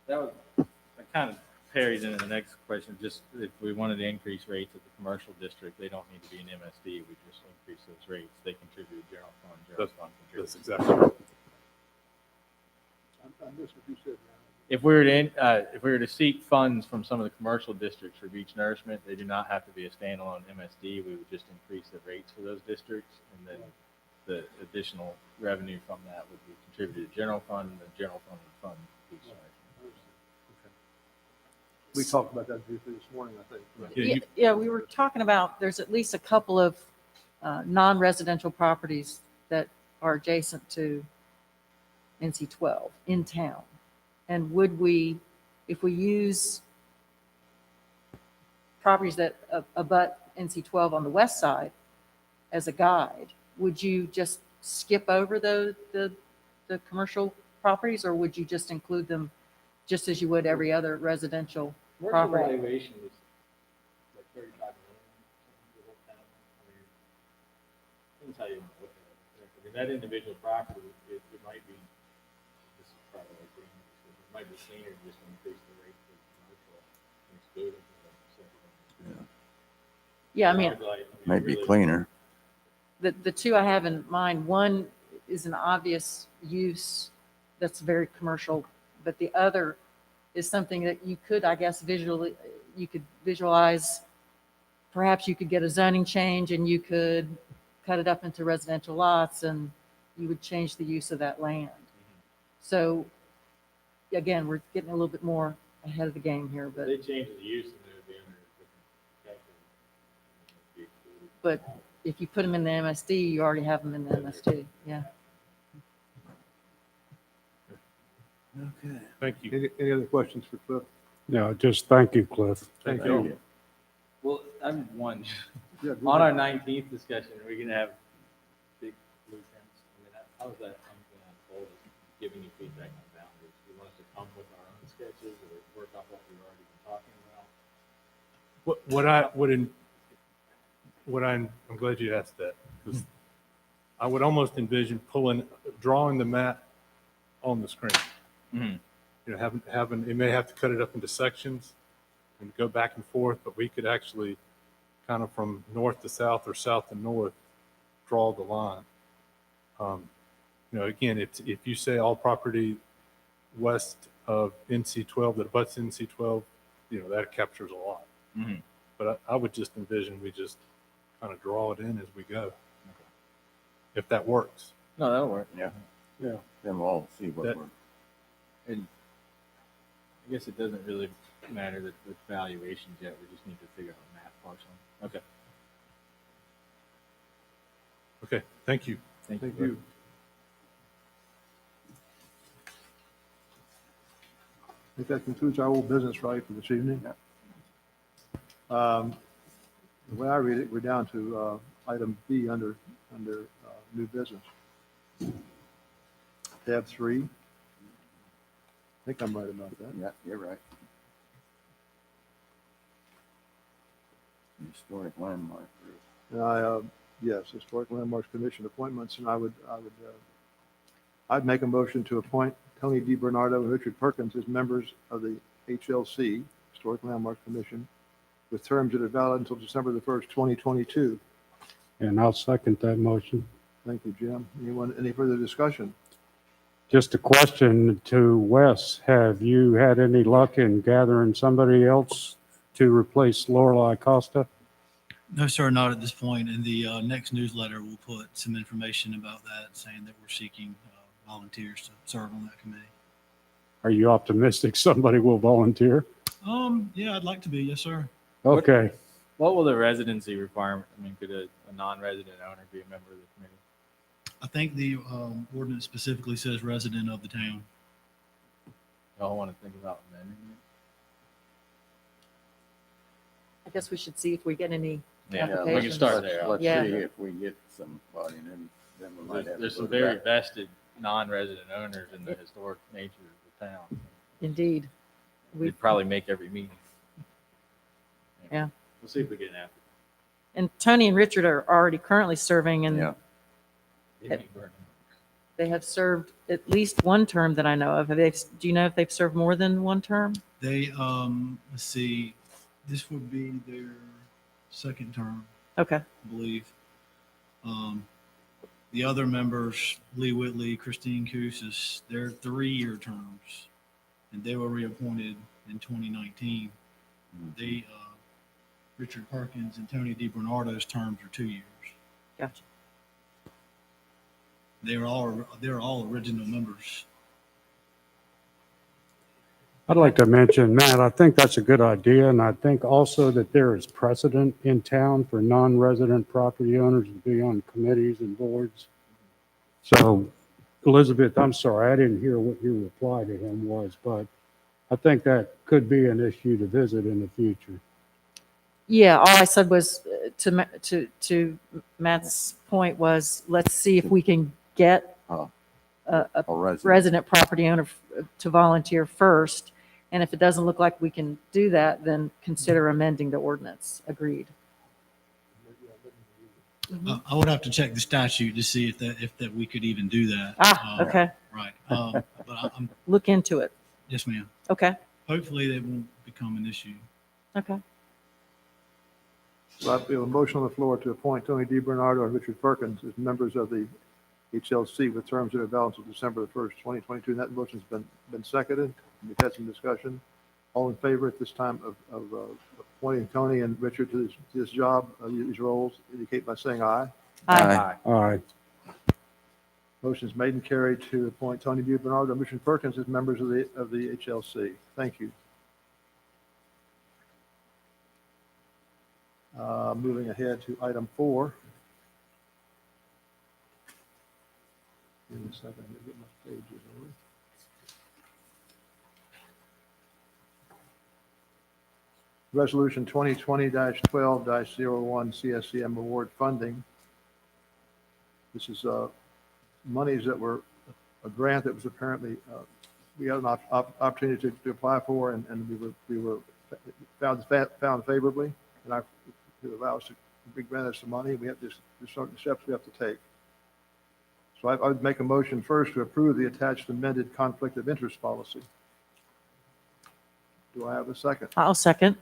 That kind of parries into the next question. Just if we wanted to increase rates at the commercial district, they don't need to be an MSD. We just increase those rates. They contribute to general fund. General fund That's contributes. exactly right. If we were to seek funds from some of the commercial districts for beach nourishment, they do not have to be a standalone MSD. We would just increase the rates for those districts, and then the additional revenue from that would be contributed to general fund, and the general fund would fund beach nourishment. We talked about that briefly this morning, I think. Yeah, we were talking about, there's at least a couple of non-residential properties that are adjacent to NC 12 in town. And would we, if we use properties that abut NC 12 on the west side as a guide, would you just skip over the commercial properties, or would you just include them just as you would every other residential Commercial property? valuation was like 35 million. The whole town. I mean, depends how you want to look at it. I mean, that individual property, it might be, this is probably like green, it might be cleaner to just increase the rate for commercial and exclude it from the second. Yeah, I mean, Might be cleaner. the two I have in mind, one is an obvious use that's very commercial, but the other is something that you could, I guess, you could visualize. Perhaps you could get a zoning change and you could cut it up into residential lots and you would change the use of that land. So again, we're getting a little bit more ahead of the game here, If but, they change the use, then it would be under a different category. but if you put them in the MSD, you already have them in the MSD. Yeah. Okay. Thank you. Any other questions for Cliff? No, just thank you, Cliff. Thank you. Well, I'm one. Yeah, go On ahead. our 19th discussion, are we gonna have big blueprints? I mean, how is that gonna unfold? Giving you feedback on boundaries? Do you want us to come with our own sketches or work off what we've already been talking about? I'm glad you asked that, because I would almost envision drawing the map on the screen. Mhm. You know, having, it may have to cut it up into sections and go back and forth, but we could actually kind of from north to south or south to north, draw the line. You know, again, if you say all property west of NC 12 that abuts NC 12, you know, that captures a lot. Mhm. But I would just envision we just kind of draw it in as we go. If that works. No, that'll work. Yeah. Yeah. Then we'll all see what That- we're. And I guess it doesn't really matter that with valuations yet. We just need to figure out the math portion. Okay. Okay, thank you. Thank Thank you. you. I think that concludes our old business, right, for this evening? The way I read it, we're down to item B under new business. Tab 3. I think I'm right about that. Yeah, you're right. Historic landmark group. And yes, Historic Landmarks Commission appointments, and I'd make a motion to appoint Tony DiBernardo and Richard Perkins as members of the HLC, Historic Landmarks Commission, with terms that are valid until December the 1st, 2022. And I'll second that motion. Thank you, Jim. Any further discussion? Just a question to Wes. Have you had any luck in gathering somebody else to replace Lorelei Costa? No, sir, not at this point. In the next newsletter, we'll put some information about that, saying that we're seeking volunteers to serve on that committee. Are you optimistic somebody will volunteer? Yeah, I'd like to be. Yes, sir. Okay. What will the residency requirement? I mean, could a non-resident owner be a member of the committee? I think the ordinance specifically says resident of the town. Y'all want to think about amending I guess we should see if we get any it? Yeah, we can applications. start there. Let's Yeah. see if we get somebody, and then we might have. There's to some go very back. vested non-resident owners in the historic nature of the town. Indeed. We'd probably make every meeting. Yeah. We'll see if we get an applicant. And Tony and Richard are already currently serving, and Yeah. they have served at least one term that I know of. Do you know if they've served more than one term? They, let's see, this would be their second term, Okay. I believe. The other members, Lee Whitley, Christine Koussis, they're 3-year terms, and they were reappointed in 2019. They, Richard Perkins and Tony DiBernardo's terms are 2 years. Gotcha. They're all original members. I'd like to mention, Matt, I think that's a good idea, and I think also that there is precedent in town for non-resident property owners to be on committees and boards. So, Elizabeth, I'm sorry, I didn't hear what your reply to him was, but I think that could be an issue to visit in the future. Yeah, all I said was to Matt's point was, let's see if we can get a A resident. resident property owner to volunteer first. And if it doesn't look like we can do that, then consider amending the ordinance. Agreed. I would have to check the statute to see if that we could even do that. Okay. Right. But I'm, Look into it. yes, ma'am. Okay. Hopefully that won't become an issue. Okay. So I feel a motion on the floor to appoint Tony DiBernardo and Richard Perkins as members of the HLC with terms that are valid until December the 1st, 2022. And that motion's been seconded. We've had some discussion. All in favor at this time of appointing Tony and Richard to this job, these roles, indicate by saying aye. Aye. All right. Motion's made and carried to appoint Tony DiBernardo and Richard Perkins as members of the HLC. Thank you. Moving ahead to item 4. Give me a second to get my pages over. Resolution 2020-12-01 CSCM award funding. This is monies that were a grant that was apparently we had an opportunity to apply for, and we were found favorably, and it allows us to grant us some money. We have there's certain steps we have to take. So I would make a motion first to approve the attached amended conflict of interest policy. Do I have a second? I'll second.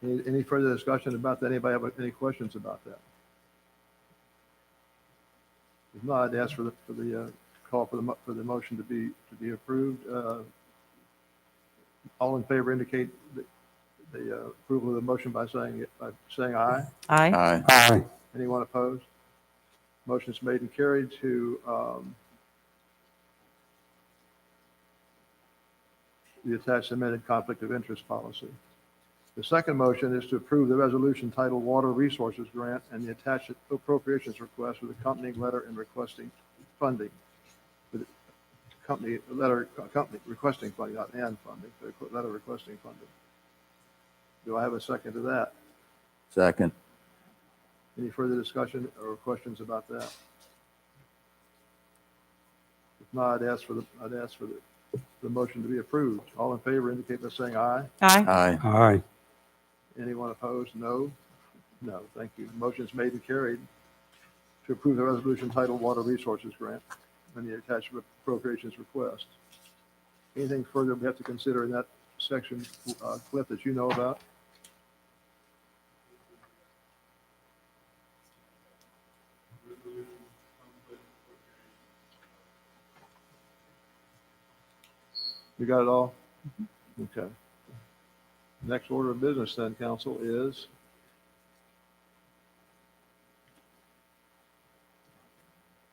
Any further discussion about that? Anybody have any questions about that? If not, I'd ask for the call for the motion to be approved. All in favor indicate the approval of the motion by saying aye. Aye. Aye. Aye. Anyone opposed? Motion is made and carried to the attached amended conflict of interest policy. The second motion is to approve the resolution titled Water Resources Grant and the attached appropriations request with accompanying letter and requesting funding. With company requesting funding, not and funding, but letter requesting funding. Do I have a second to that? Second. Any further discussion or questions about that? If not, I'd ask for the motion to be approved. All in favor indicate by saying aye. Aye. Aye. Aye. Anyone opposed? No. No. Thank you. Motion is made and carried to approve the resolution titled Water Resources Grant and the attached appropriations request. Anything further we have to consider in that section, Cliff, that you know about? You got it all? Okay. Next order of business then, council, is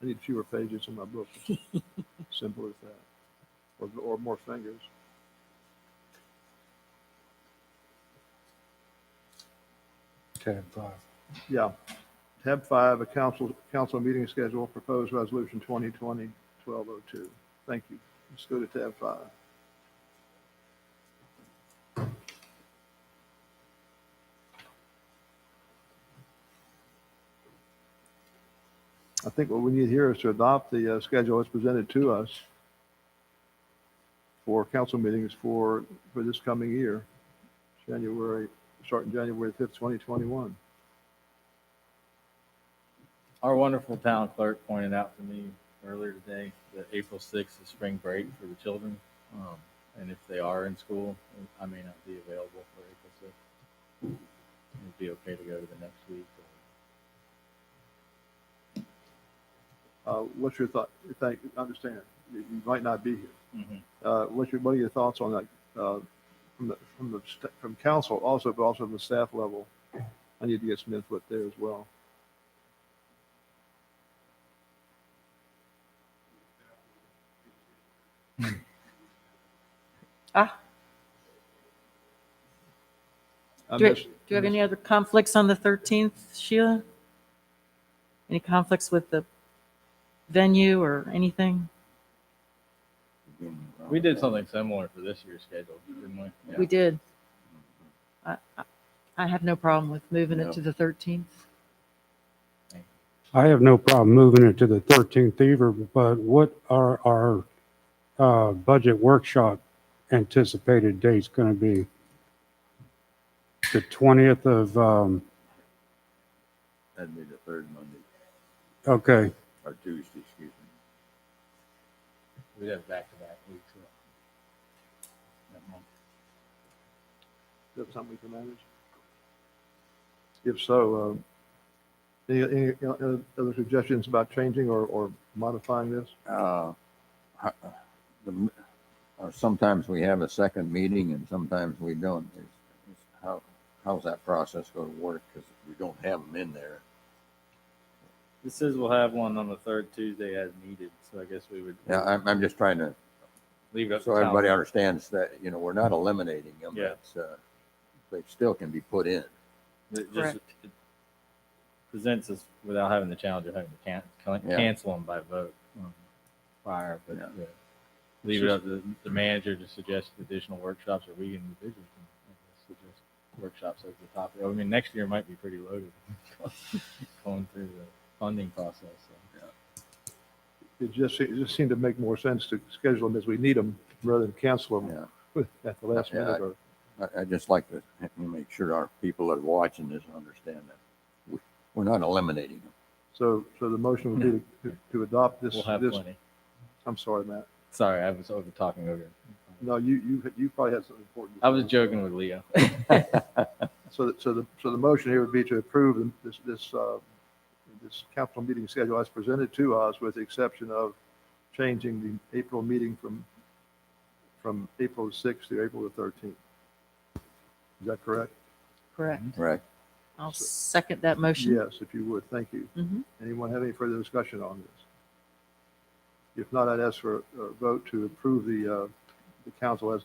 I need fewer pages in my book. Simple as that. Or more fingers. Tab 5. Yeah. Tab 5, a council meeting schedule, proposed resolution 2020-1202. Thank you. Let's go to tab 5. I think what we need here is to adopt the schedule as presented to us for council meetings for this coming year, starting January 5th, 2021. Our wonderful town clerk pointed out to me earlier today that April 6th is spring break for the children. And if they are in school, I may not be available for April 6th. It'd be okay to go to the next week. What's your thought? I understand you might not be here. Mhm. What are your thoughts on that from council also, but also from the staff level? I need to get some input there as well. Do you have any other conflicts on the 13th, Sheila? Any conflicts with the venue or anything? We did something similar for this year's schedule, didn't we? Yeah. We did. I have no problem with moving it to the 13th. I have no problem moving it to the 13th either, but what are our budget workshop anticipated dates going to be? The 20th of, That'd be the third Monday, okay, or Tuesday, excuse me. We'd have back-to-back weeks. That month. Is that something we can manage? If so, any other suggestions about changing or modifying this? Sometimes we have a second meeting and sometimes we don't. How's that process going to work? Because we don't have them in there. This says we'll have one on the third Tuesday as needed, so I guess we would. Yeah, I'm just trying to, Leave it up so to everybody council. understands that, we're not eliminating them. Yeah. They still can be put in. It Correct. it presents us without having the challenge of having to cancel them by vote prior, but Yeah. leave it up to the manager to suggest additional workshops, or we individually can suggest workshops as the topic. I mean, next year might be pretty loaded going through the funding process. So. It just seemed to make more sense to schedule them as we need them rather than cancel them at the last Yeah, minute. I just like to make sure our people that are watching this understand that we're not eliminating them. So the motion would be to adopt this. We'll have plenty. I'm sorry, Matt. Sorry, I was over talking over. No, you probably had something important. I was joking with Leo. So the motion here would be to approve this council meeting schedule as presented to us, with the exception of changing the April meeting from April 6th to April the 13th. Is that correct? Correct. Right. I'll second that motion. Yes, if you would. Thank you. Mhm. Anyone have any further discussion on this? If not, I'd ask for a vote to approve the council as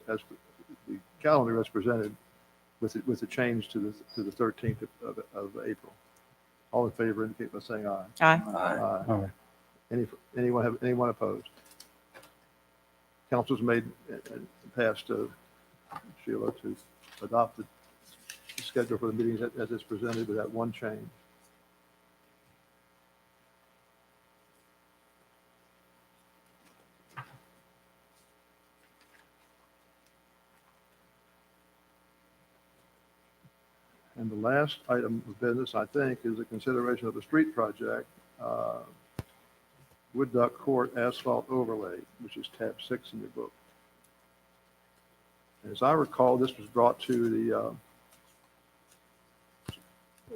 the calendar as presented with the change to the 13th of April. All in favor indicate by saying aye. Aye. Aye. Anyone opposed? Council's made and passed, Sheila, to adopt the schedule for the meetings as it's presented with that one change. And the last item of business, I think, is a consideration of the street project, Wood Duck Court asphalt overlay, which is tab 6 in your book. As I recall, this was brought to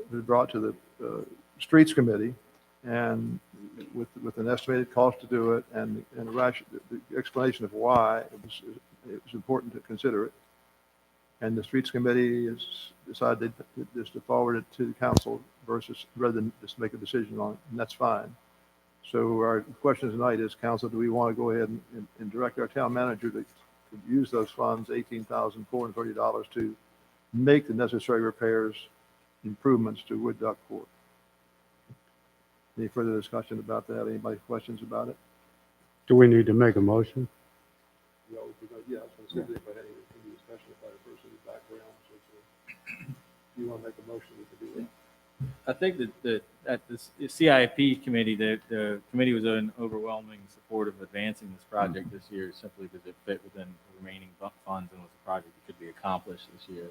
the Streets Committee, and with an estimated cost to do it, and the explanation of why it was important to consider it. And the Streets Committee has decided just to forward it to the council rather than just make a decision on it, and that's fine. So our question tonight is, council, do we want to go ahead and direct our town manager to use those funds, $18,430, to make the necessary repairs, improvements to Wood Duck Court? Any further discussion about that? Anybody questions about it? do we need to make a motion? Yeah, I was going to see if anybody had any discussion about it versus the background. So if you want to make a motion, we can do that. I think that at this CIP committee, the committee was in overwhelming support of advancing this project this year simply because it fit within the remaining funds and was a project that could be accomplished this year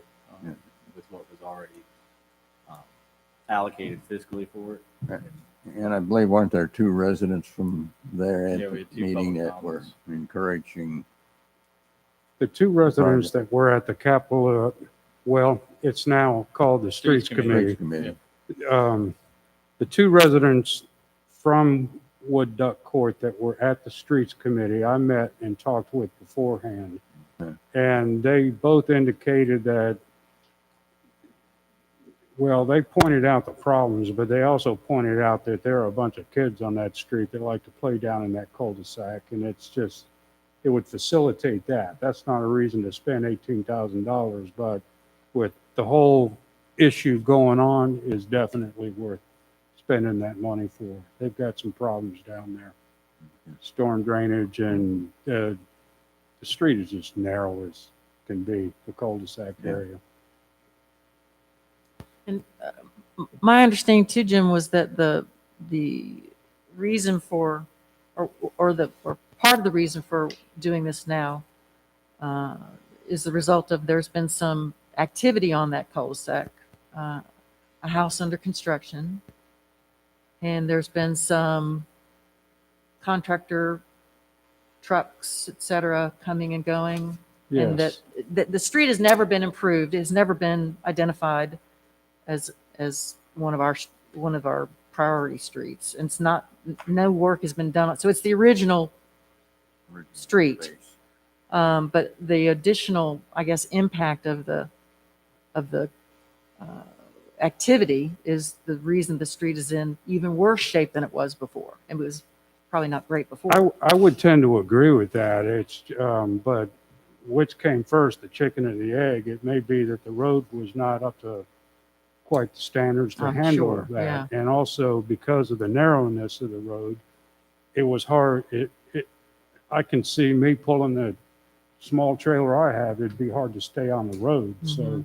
with what was already allocated fiscally for it. And I believe, weren't there two residents from there at Yeah, we the had two meeting public that were comments. encouraging? The two residents that were at the Capitol, well, it's now called the Streets Committee. Committee. The two residents from Wood Duck Court that were at the Streets Committee, I met and talked with beforehand. Okay. And they both indicated that, well, they pointed out the problems, but they also pointed out that there are a bunch of kids on that street that like to play down in that cul-de-sac, and it's just, it would facilitate that. That's not a reason to spend $18,000, but with the whole issue going on, is definitely worth spending that money for. They've got some problems down there. Storm drainage, and the street is just narrow as can be, the cul-de-sac area. And my understanding too, Jim, was that the reason for, or part of the reason for doing this now is the result of there's been some activity on that cul-de-sac, a house under construction, and there's been some contractor trucks, et cetera, coming and going. And Yes. that the street has never been improved. It has never been identified as one of our priority streets. And it's not, no work has been done. So it's the original street. But the additional, I guess, impact of the activity is the reason the street is in even worse shape than it was before. It was probably not great before. I would tend to agree with that. It's, but which came first, the chicken or the egg? It may be that the road was not up to quite the standards to I'm handle sure, that. And also because of the narrowness of the road, it was hard. I can see me pulling the small trailer I have, it'd be hard to stay on the road. So,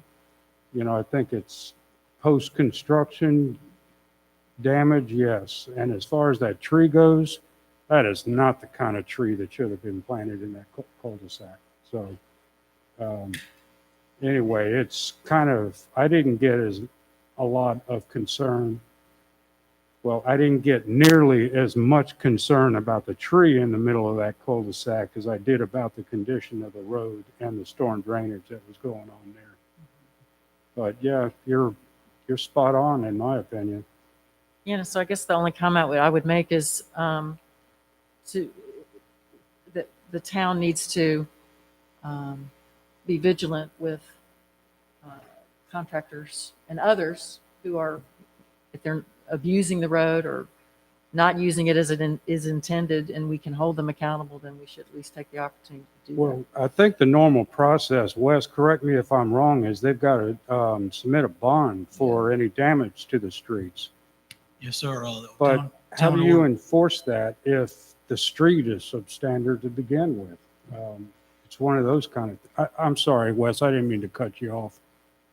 you know, I think it's post-construction damage, yes. And as far as that tree goes, that is not the kind of tree that should have been planted in that cul-de-sac. So anyway, it's kind of, I didn't get a lot of concern. Well, I didn't get nearly as much concern about the tree in the middle of that cul-de-sac as I did about the condition of the road and the storm drainage that was going on there. But yeah, you're spot on in my opinion. Yeah, so I guess the only comment I would make is that the town needs to be vigilant with contractors and others who are, if they're abusing the road or not using it as it is intended, and we can hold them accountable, then we should at least take the opportunity to do that. Well, I think the normal process, Wes, correct me if I'm wrong, is they've got to submit a bond for any damage to the streets. Yes, sir. But how do you enforce that if the street is substandard to begin with? It's one of those kind of, I'm sorry, Wes, I didn't mean to cut you off.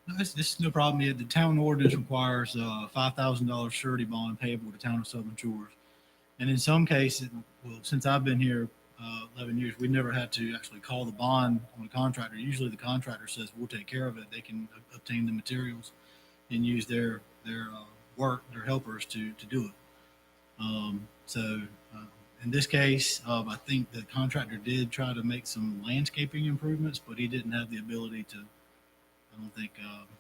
No, this is no problem. The town ordinance requires a $5,000 surety bond payable to Town of Southern Shores. And in some cases, well, since I've been here 11 years, we never had to actually call the bond on a contractor. Usually the contractor says, we'll take care of it. They can obtain the materials and use their helpers to do it. So in this case, I think the contractor did try to make some landscaping improvements, but he didn't have the ability to, I don't think,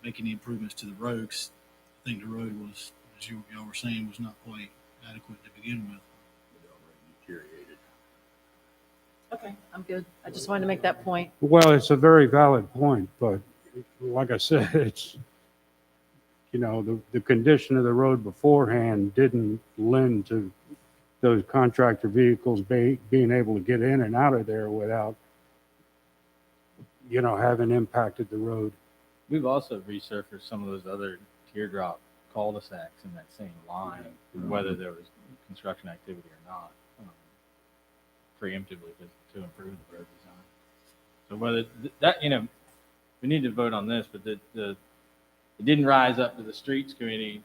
make any improvements to the roads. I think the road was, as y'all were saying, was not quite adequate to begin with. Okay, I'm good. I just wanted to make that point. Well, it's a very valid point, but like I said, it's, you know, the condition of the road beforehand didn't lend to those contractor vehicles being able to get in and out of there without, you know, having impacted the road. We've also resurfaced some of those other teardrop cul-de-sacs in that same line, whether there was construction activity or not, preemptively to improve the road design. So whether that, you know, we need to vote on this, but it didn't rise up to the streets committee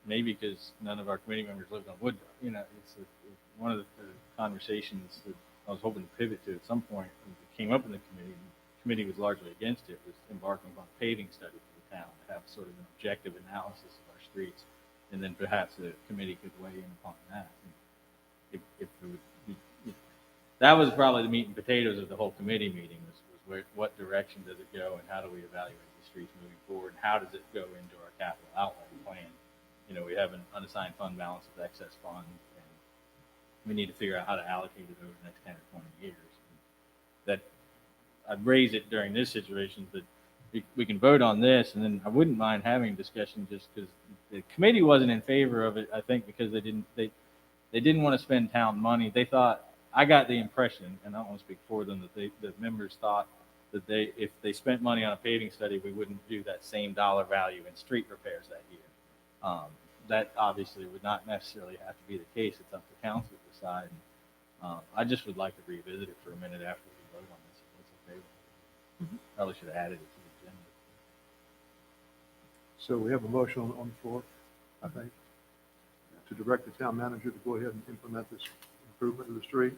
maybe because none of our committee members lived on Woodbury. You know, it's one of the conversations that I was hoping to pivot to at some point that came up in the committee. The committee was largely against it, was embarking upon a paving study for the town to have sort of an objective analysis of our streets, and then perhaps the committee could weigh in upon that. If it would be, that was probably the meat and potatoes of the whole committee meeting was what direction does it go and how do we evaluate the streets moving forward and how does it go into our capital outlay plan. You know, we have an unassigned fund balance of excess funds, and we need to figure out how to allocate it over the next 10 or 20 years. That I'd raise it during this situation, but we can vote on this, and then I wouldn't mind having a discussion just because the committee wasn't in favor of it. I think because they didn't want to spend town money. They thought, I got the impression, and I don't want to speak for them, that the members thought that if they spent money on a paving study, we wouldn't do that same dollar value in street repairs that year. That obviously would not necessarily have to be the case. It's up to council to decide. I just would like to revisit it for a minute after we vote on this. If that's okay with you. Probably should have added it to the agenda. So we have a motion on the floor, I think, to direct the town manager to go ahead and implement this improvement of the street.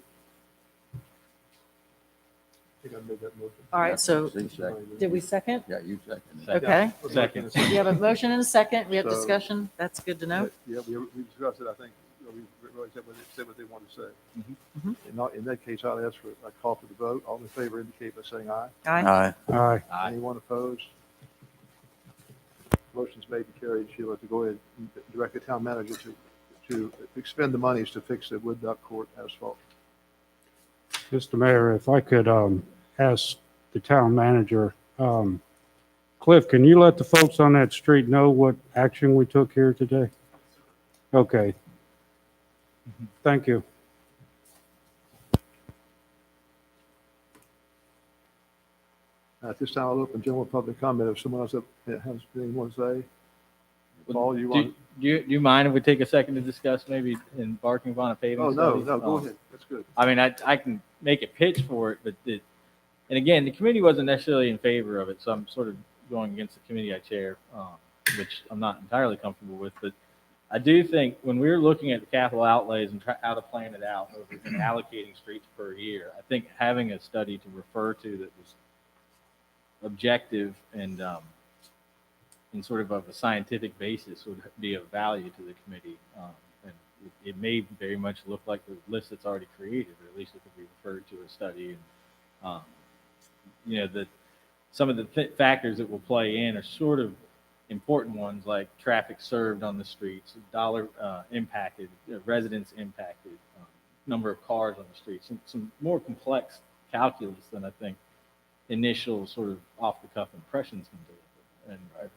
I think I made that motion. All right, so See, second. did we second? Yeah, you second. Okay. Second. We have a motion and a second. We have So- discussion. That's good to know. Yeah, we discussed it, I think, we really said what they wanted to say. Mhm. In that case, I'll ask for a call for the vote. All in favor indicate by saying aye. Aye. Aye. Anyone opposed? Motion's made and carried. Sheila, to go ahead and direct the town manager to expend the monies to fix the Wood Duck Court asphalt. Mr. Mayor, if I could ask the town manager, Cliff, can you let the folks on that street know what action we took here today? Okay. Thank you. At this time, I'll open general public comment. If someone else has anything you want to say, Paul, you want? Do you mind if we take a second to discuss maybe embarking upon a paving Oh, study? no, go ahead. That's good. I mean, I can make a pitch for it, but and again, the committee wasn't necessarily in favor of it, so I'm sort of going against the committee I chair, which I'm not entirely comfortable with. But I do think when we're looking at the capital outlays and how to plan it out and allocating streets per year, I think having a study to refer to that was objective and sort of a scientific basis would be of value to the committee. And it may very much look like the list that's already created, or at least it could be referred to a study. And, you know, some of the factors that will play in are sort of important ones, like traffic served on the streets, dollar impacted, residents impacted, number of cars on the streets, some more complex calculus than I think initial sort of off-the-cuff impressions can deliver.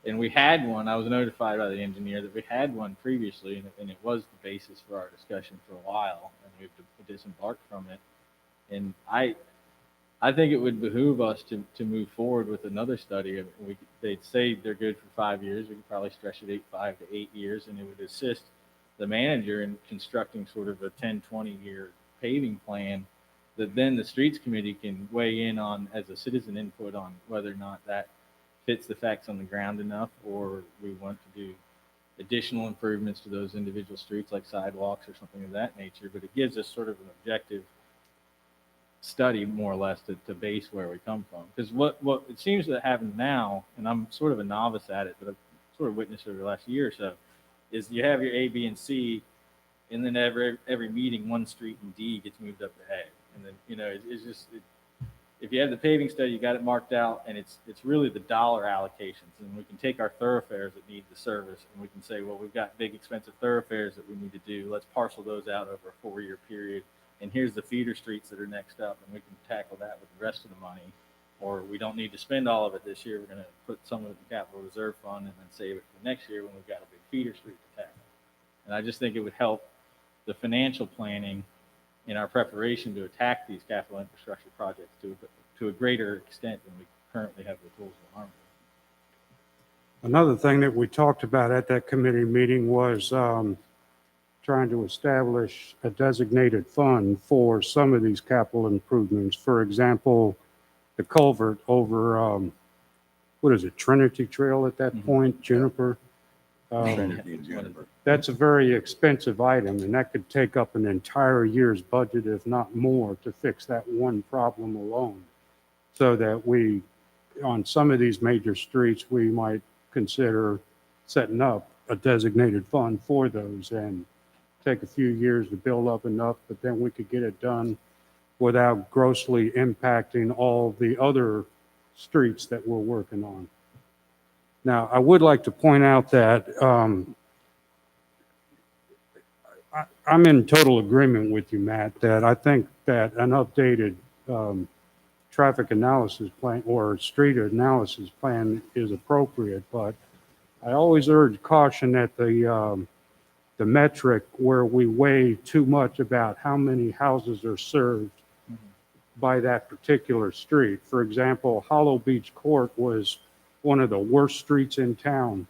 And we had one. I was notified by the engineer that we had one previously, and it was the basis for our discussion for a while, and we've disembarked from it. And I think it would behoove us to move forward with another study. They'd say they're good for 5 years. We could probably stretch it 5 to 8 years, and it would assist the manager in constructing sort of a 10, 20-year paving plan that then the streets committee can weigh in on as a citizen input on whether or not that fits the facts on the ground enough, or we want to do additional improvements to those individual streets like sidewalks or something of that nature. But it gives us sort of an objective study, more or less, to base where we come from. Because what it seems to happen now, and I'm sort of a novice at it, but I've sort of witnessed it over the last year or so, is you have your A, B, and C, and then every meeting, one street in D gets moved up to A. And then, you know, it's just, if you have the paving study, you got it marked out, and it's really the dollar allocations. And we can take our thoroughfares that need the service, and we can say, well, we've got big, expensive thoroughfares that we need to do. Let's parcel those out over a 4-year period. And here's the feeder streets that are next up, and we can tackle that with the rest of the money. Or we don't need to spend all of it this year. We're going to put some of it in the capital reserve fund and then save it for next year when we've got a big feeder street to tackle. And I just think it would help the financial planning in our preparation to attack these capital infrastructure projects to a greater extent than we currently have the tools to harm. Another thing that we talked about at that committee meeting was trying to establish a designated fund for some of these capital improvements. For example, the culvert over, what is it, Trinity Trail at that point, Juniper? Trinity and Juniper. That's a very expensive item, and that could take up an entire year's budget, if not more, to fix that one problem alone. So that we, on some of these major streets, we might consider setting up a designated fund for those and take a few years to build up enough, but then we could get it done without grossly impacting all the other streets that we're working on. Now, I would like to point out that I'm in total agreement with you, Matt, that I think that an updated traffic analysis plan or street analysis plan is appropriate, but I always urge caution that the metric where we weigh too much about how many houses are served by that particular street. For example, Hollow Beach Court was one of the worst streets in town.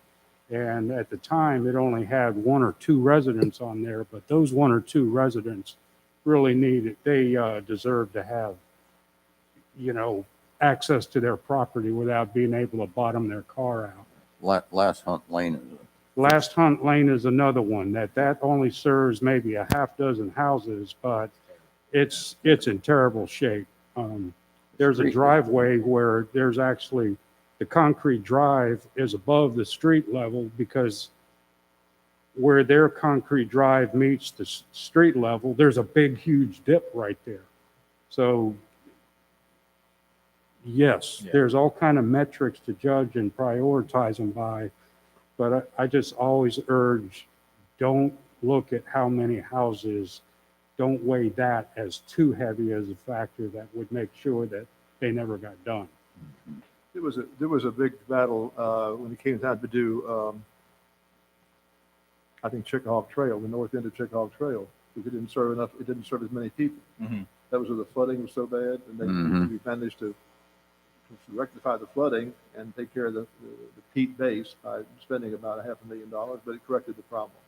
And at the time, it only had 1 or 2 residents on there, but those 1 or 2 residents really they deserve to have, access to their property without being able to bottom their car out. Last Hunt Lane is Last Hunt Lane is another one that only serves maybe a half dozen houses, but it's in terrible shape. There's a driveway where there's actually the concrete drive is above the street level because where their concrete drive meets the street level, there's a big, huge dip right there. So yes, there's all kind of metrics to judge and prioritize them by, but I just always urge, don't look at how many houses, don't weigh that as too heavy as a factor that would make sure that they never got done. There was a big battle when it came time to do, I think Chickahaw Trail, the north end of Chickahaw Trail, because it didn't serve as many people. That was where the flooding was so bad, and we managed to rectify the flooding and take care of the peat base by spending about $500,000, but it corrected the problem.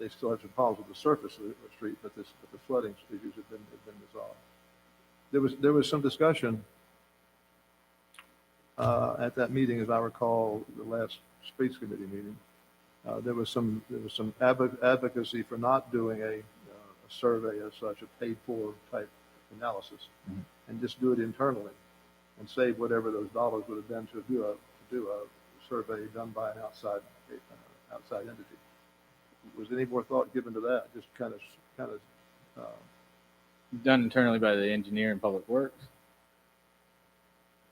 They still have some problems with the surface of the street, but the flooding issues have been resolved. There was some discussion at that meeting, as I recall, the last streets committee meeting. There was some advocacy for not doing a survey as such, a paid-for type analysis, and just do it internally and save whatever those dollars would have been to do a survey done by an outside entity. Was any more thought given to that? Just kind of Done internally by the engineer in Public Works.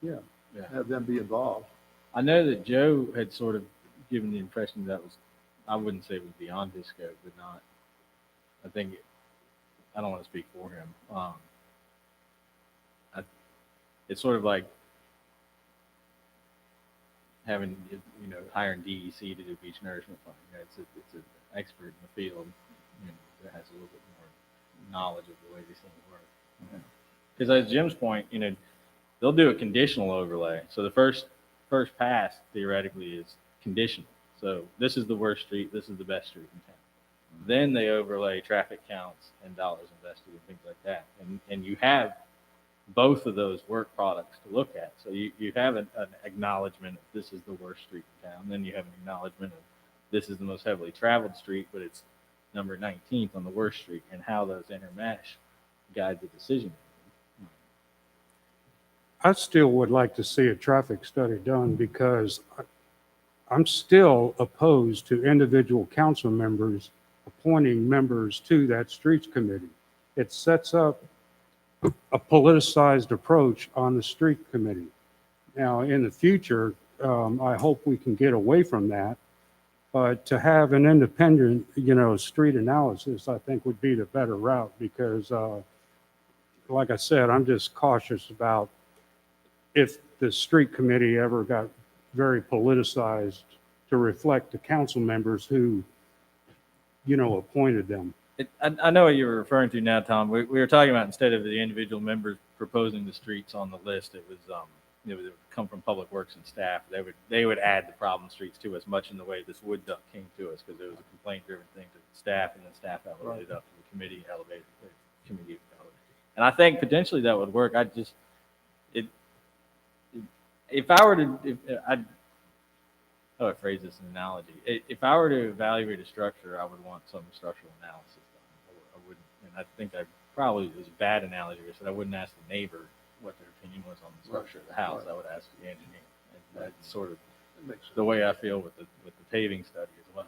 Yeah. Have them be involved. I know that Joe had sort of given the impression that was, I wouldn't say it was beyond his scope, but not. I think I don't want to speak for him. It's sort of like having, hiring DEC to do beach nourishment farming. It's an expert in the field that has a little bit more knowledge of the way these things work. Because as Jim's point, they'll do a conditional overlay. So the first pass theoretically is conditional. So this is the worst street, this is the best street in town. Then they overlay traffic counts and dollars invested and things like that. And you have both of those work products to look at. So you have an acknowledgement of this is the worst street in town. Then you have an acknowledgement of this is the most heavily traveled street, but it's number 19th on the worst street, and how those intermesh guide the decision. I still would like to see a traffic study done because I'm still opposed to individual council members appointing members to that streets committee. It sets up a politicized approach on the street committee. Now, in the future, I hope we can get away from that. But to have an independent, street analysis, I think would be the better route because, like I said, I'm just cautious about if the street committee ever got very politicized to reflect the council members who, appointed them. I know what you're referring to now, Tom. We were talking about instead of the individual members proposing the streets on the list, it would come from Public Works and staff. They would add the problem streets to us, much in the way this wood duct came to us, because it was a complaint-driven thing to staff, and then staff elevated up to the committee, elevated the committee. And I think potentially that would work. how do I phrase this in analogy? If I were to evaluate a structure, I would want some structural analysis done. I wouldn't, and I think I probably it was a bad analogy. I said I wouldn't ask the neighbor what their opinion was on the structure of the house. I would ask the engineer. And that's sort of the way I feel with the paving study as well.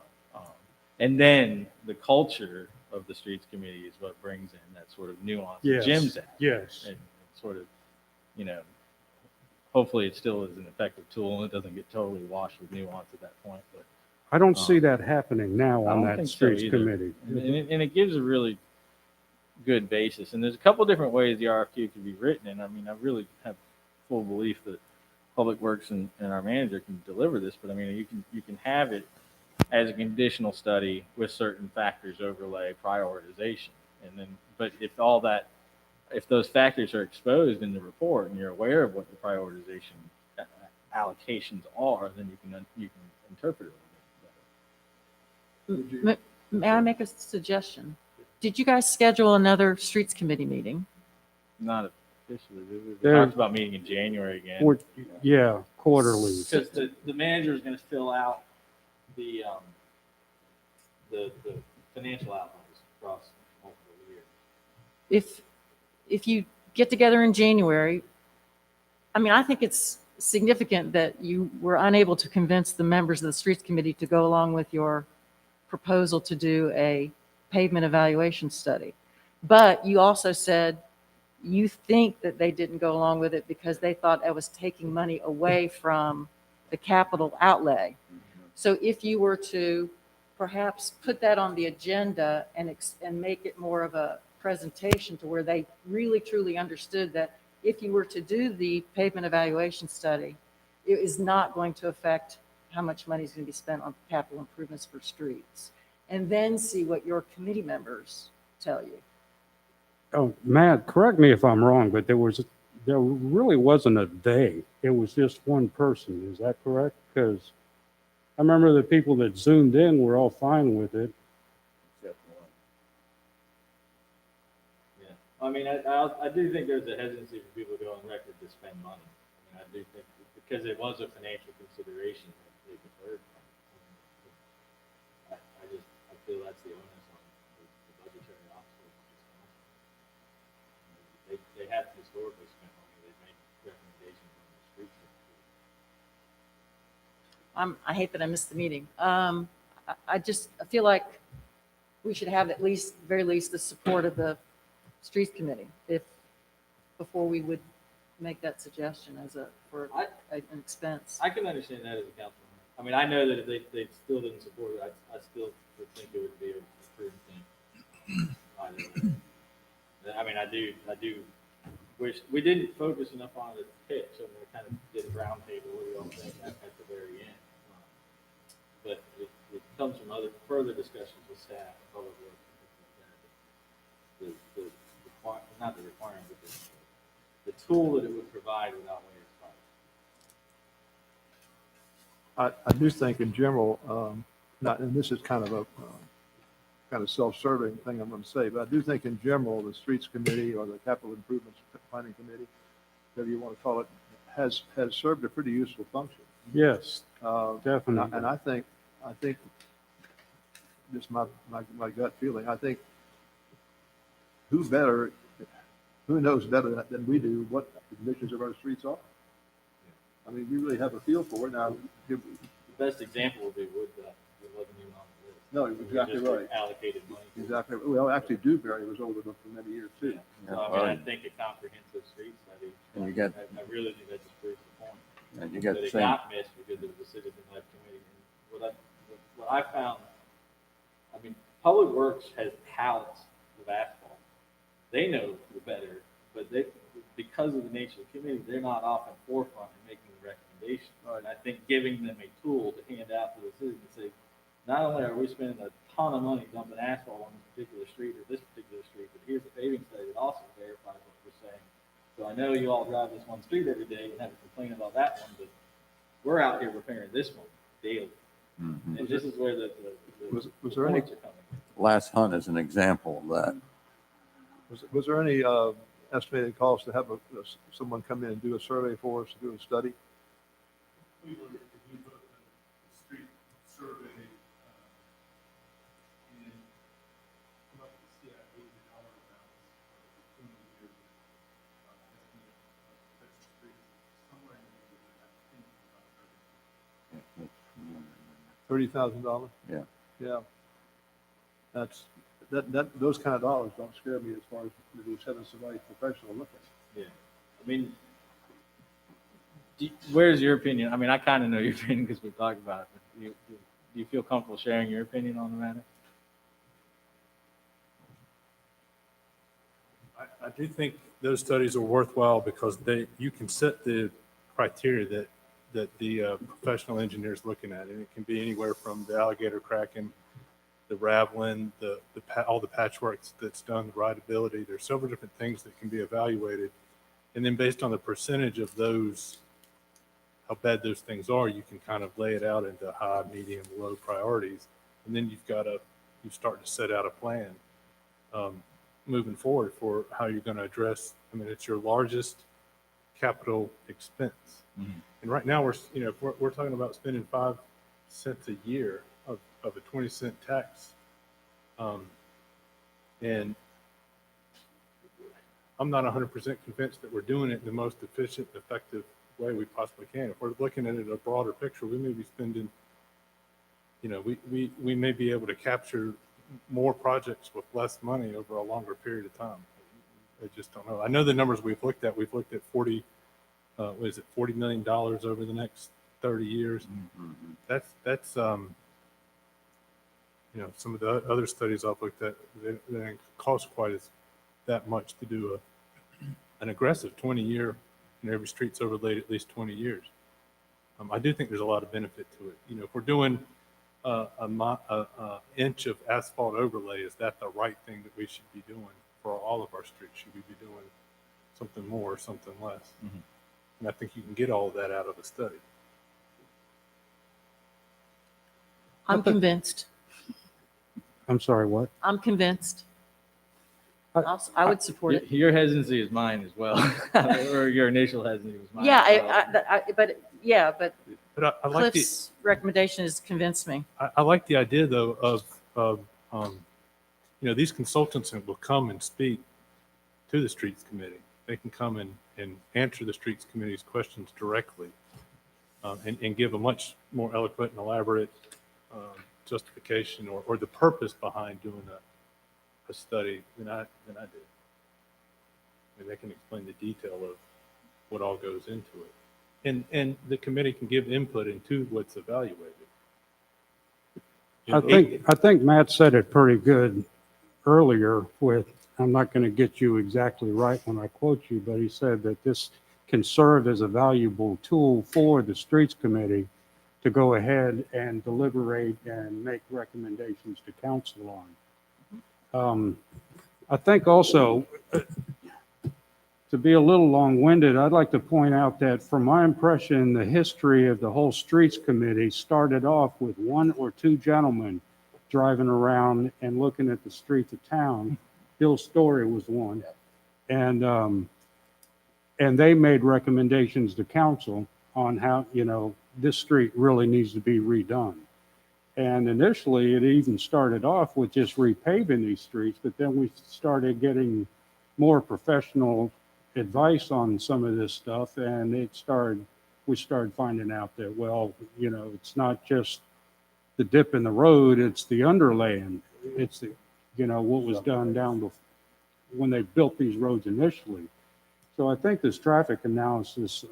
And then the culture of the streets committee is what brings in that sort of nuance that Yes, Jim's at. yes. And sort of, hopefully it still is an effective tool and it doesn't get totally washed with nuance at that point. But I don't see that happening now I on don't that think so streets either. committee. And it gives a really good basis. And there's a couple different ways the RFQ could be written. And I mean, I really have full belief that Public Works and our manager can deliver this. But I mean, you can have it as a conditional study with certain factors overlay prioritization. And then, but if those factors are exposed in the report and you're aware of what the prioritization allocations are, then you can interpret it a little bit better. May I make a suggestion? Did you guys schedule another streets committee meeting? Not officially. We There- talked about meeting in January again. Yeah, quarterly. Because the manager is going to fill out the financial outlays across multiple years. If you get together in January, I mean, I think it's significant that you were unable to convince the members of the streets committee to go along with your proposal to do a pavement evaluation study. But you also said you think that they didn't go along with it because they thought it was taking money away from the capital outlay. So if you were to perhaps put that on the agenda and make it more of a presentation to where they really truly understood that if you were to do the pavement evaluation study, it is not going to affect how much money is going to be spent on capital improvements for streets. And then see what your committee members tell you. Oh, Matt, correct me if I'm wrong, but there really wasn't a they. It was just one person. Is that correct? Because I remember the people that zoomed in were all fine with it. Except one. Yeah. I mean, I do think there's a hesitancy for people to go on record to spend money. I mean, I do think because it was a financial consideration that they deferred from. I feel that's the onus on the budgetary officer. They have historically spent money. They've made recommendations on the streets. I hate that I missed the meeting. I feel like we should have at least, very least, the support of the streets committee before we would make that suggestion for an expense. I can understand that as a councilman. I mean, I know that if they still didn't support it, I still would think it would be a prudent thing. Either way. I mean, I do wish we didn't focus enough on the pitch. I mean, we kind of did a round table. What do you all think at the very end? But it comes from further discussions with staff and public works and things like that. Not the requirement, but the tool that it would provide would outweigh its cost. I do think in general, and this is kind of self-serving thing I'm going to say, but I do think in general, the streets committee or the capital improvements planning committee, whatever you want to call it, has served a pretty useful function. Yes, definitely. And I think just my gut feeling, I think who knows better than we do what the conditions of our streets are. I mean, we really have a feel for it now. The best example would be Wood, it wasn't even on the list. No, you're exactly right. Allocated money. Exactly. Well, actually, Dewberry was over them for many years too. Yeah. So, I mean, I think a comprehensive street study. And you got- I really think that just proves the point. And you got But the it same, got missed because it was a citizen-led committee. And what I found, I mean, Public Works has pallets of asphalt. They know better, but because of the nature of the committee, they're not often forefront in making the recommendation. And I think giving them a tool to hand out to the citizens and say, not only are we spending a ton of money dumping asphalt on this particular street or this particular street, but here's a paving study that also verifies what we're saying. So I know you all drive this one street every day and have a complaint about that one, but we're out here repairing this one daily. Mhm. And this is where the Was there any points are coming. Last Hunt is an example of that. Was there any estimated cost to have someone come in and do a survey for us, to do a study? We look at the $30,000? Yeah. Yeah. Those kind of dollars don't scare me as far as to having somebody professional look at it. Yeah. I mean, where's your opinion? I mean, I kind of know your opinion because we talked about it. But do you feel comfortable sharing your opinion on the matter? I do think those studies are worthwhile because you can set the criteria that the professional engineer is looking at, and it can be anywhere from the alligator cracking, the raveling, all the patchwork that's done, the rideability. There's several different things that can be evaluated, and then based on the percentage of those, how bad those things are, you can kind of lay it out into high, medium, low priorities, and then you start to set out a plan moving forward for how you're going to address. I mean, it's your largest capital expense, and right now we're talking about spending 5 cents a year of a 20-cent tax, and I'm not 100% convinced that we're doing it in the most efficient, effective way we possibly can. If we're looking at it in a broader picture, we may be spending, we may be able to capture more projects with less money over a longer period of time. I just don't know. I know the numbers we've looked at 40 million over the next 30 years. That's some of the other studies I've looked at, they don't cost quite that much to do an aggressive 20-year, every street's overlaid at least 20 years. I do think there's a lot of benefit to it. If we're doing a inch of asphalt overlay, is that the right thing that we should be doing for all of our streets? Should we be doing something more or something less? And I think you can get all of that out of a study. I'm convinced. I'm sorry, what? I'm convinced. I would support it. Your hesitancy is mine as well, or your initial hesitancy was mine. Yeah, but But I like Cliff's recommendation has convinced me. I like the idea though of these consultants will come and speak to the streets committee. They can come and answer the streets committee's questions directly, and give a much more eloquent and elaborate justification or the purpose behind doing a study than I did. I mean, they can explain the detail of what all goes into it, and the committee can give input into what's evaluated. I think Matt said it pretty good earlier with, I'm not going to get you exactly right when I quote you, but he said that this can serve as a valuable tool for the streets committee to go ahead and deliberate and make recommendations to council on. I think also, to be a little long-winded, I'd like to point out that from my impression, the history of the whole streets committee started off with 1 or 2 gentlemen driving around and looking at the streets of town. Bill Story was one. And they made recommendations to council on how, this street really needs to be redone. And initially, it even started off with just repaving these streets, but then we started getting more professional advice on some of this stuff, and we started finding out that, well, it's not just the dip in the road, it's the underlaying. It's what was done down when they built these roads initially. So I think this traffic analysis,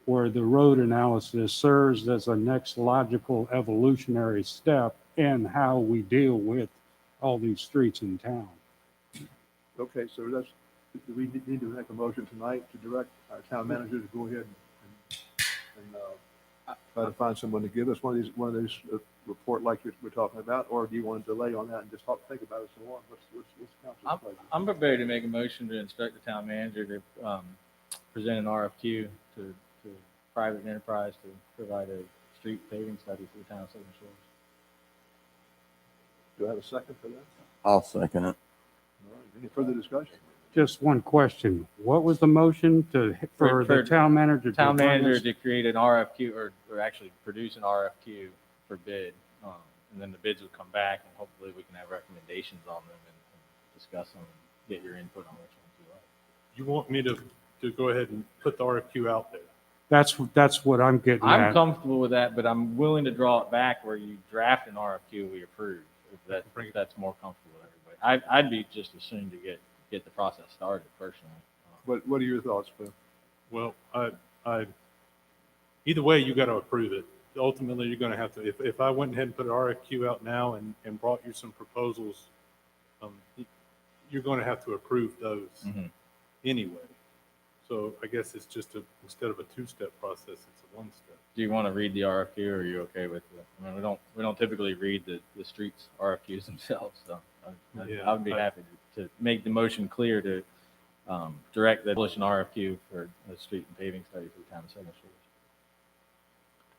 or the road analysis, serves as a next logical evolutionary step in how we deal with all these streets in town. Okay, so do we need to make a motion tonight to direct our town manager to go ahead and try to find someone to give us one of these report like we're talking about, or do you want to delay on that and just think about it some more? What's council's pleasure? I'm prepared to make a motion to instruct the town manager to present an RFQ to private enterprise to provide a street paving study for the town of Southern Shores. Do I have a second for that? I'll second it. All right, any further discussion? Just one question. What was the motion for the town manager? Town manager to create an RFQ or actually produce an RFQ for bid. And then the bids would come back and hopefully we can have recommendations on them and discuss them and get your input on which ones you like. You want me to go ahead and put the RFQ out there? That's what I'm getting I'm at. comfortable with that, but I'm willing to draw it back where you draft an RFQ we approve, if that's more comfortable with everybody. I'd be just as soon to get the process started personally. What are your thoughts, Cliff? Well, either way, you got to approve it. Ultimately, you're going to have to, if I went ahead and put an RFQ out now and brought you some proposals, you're going to have to approve those anyway. So I guess it's just instead of a two-step process, it's a one-step. Do you want to read the RFQ, or are you okay with it? I mean, we don't typically read the streets RFQs themselves, so I would be happy to make the motion clear to direct the publish an RFQ for the street and paving study for the town of Center Shores.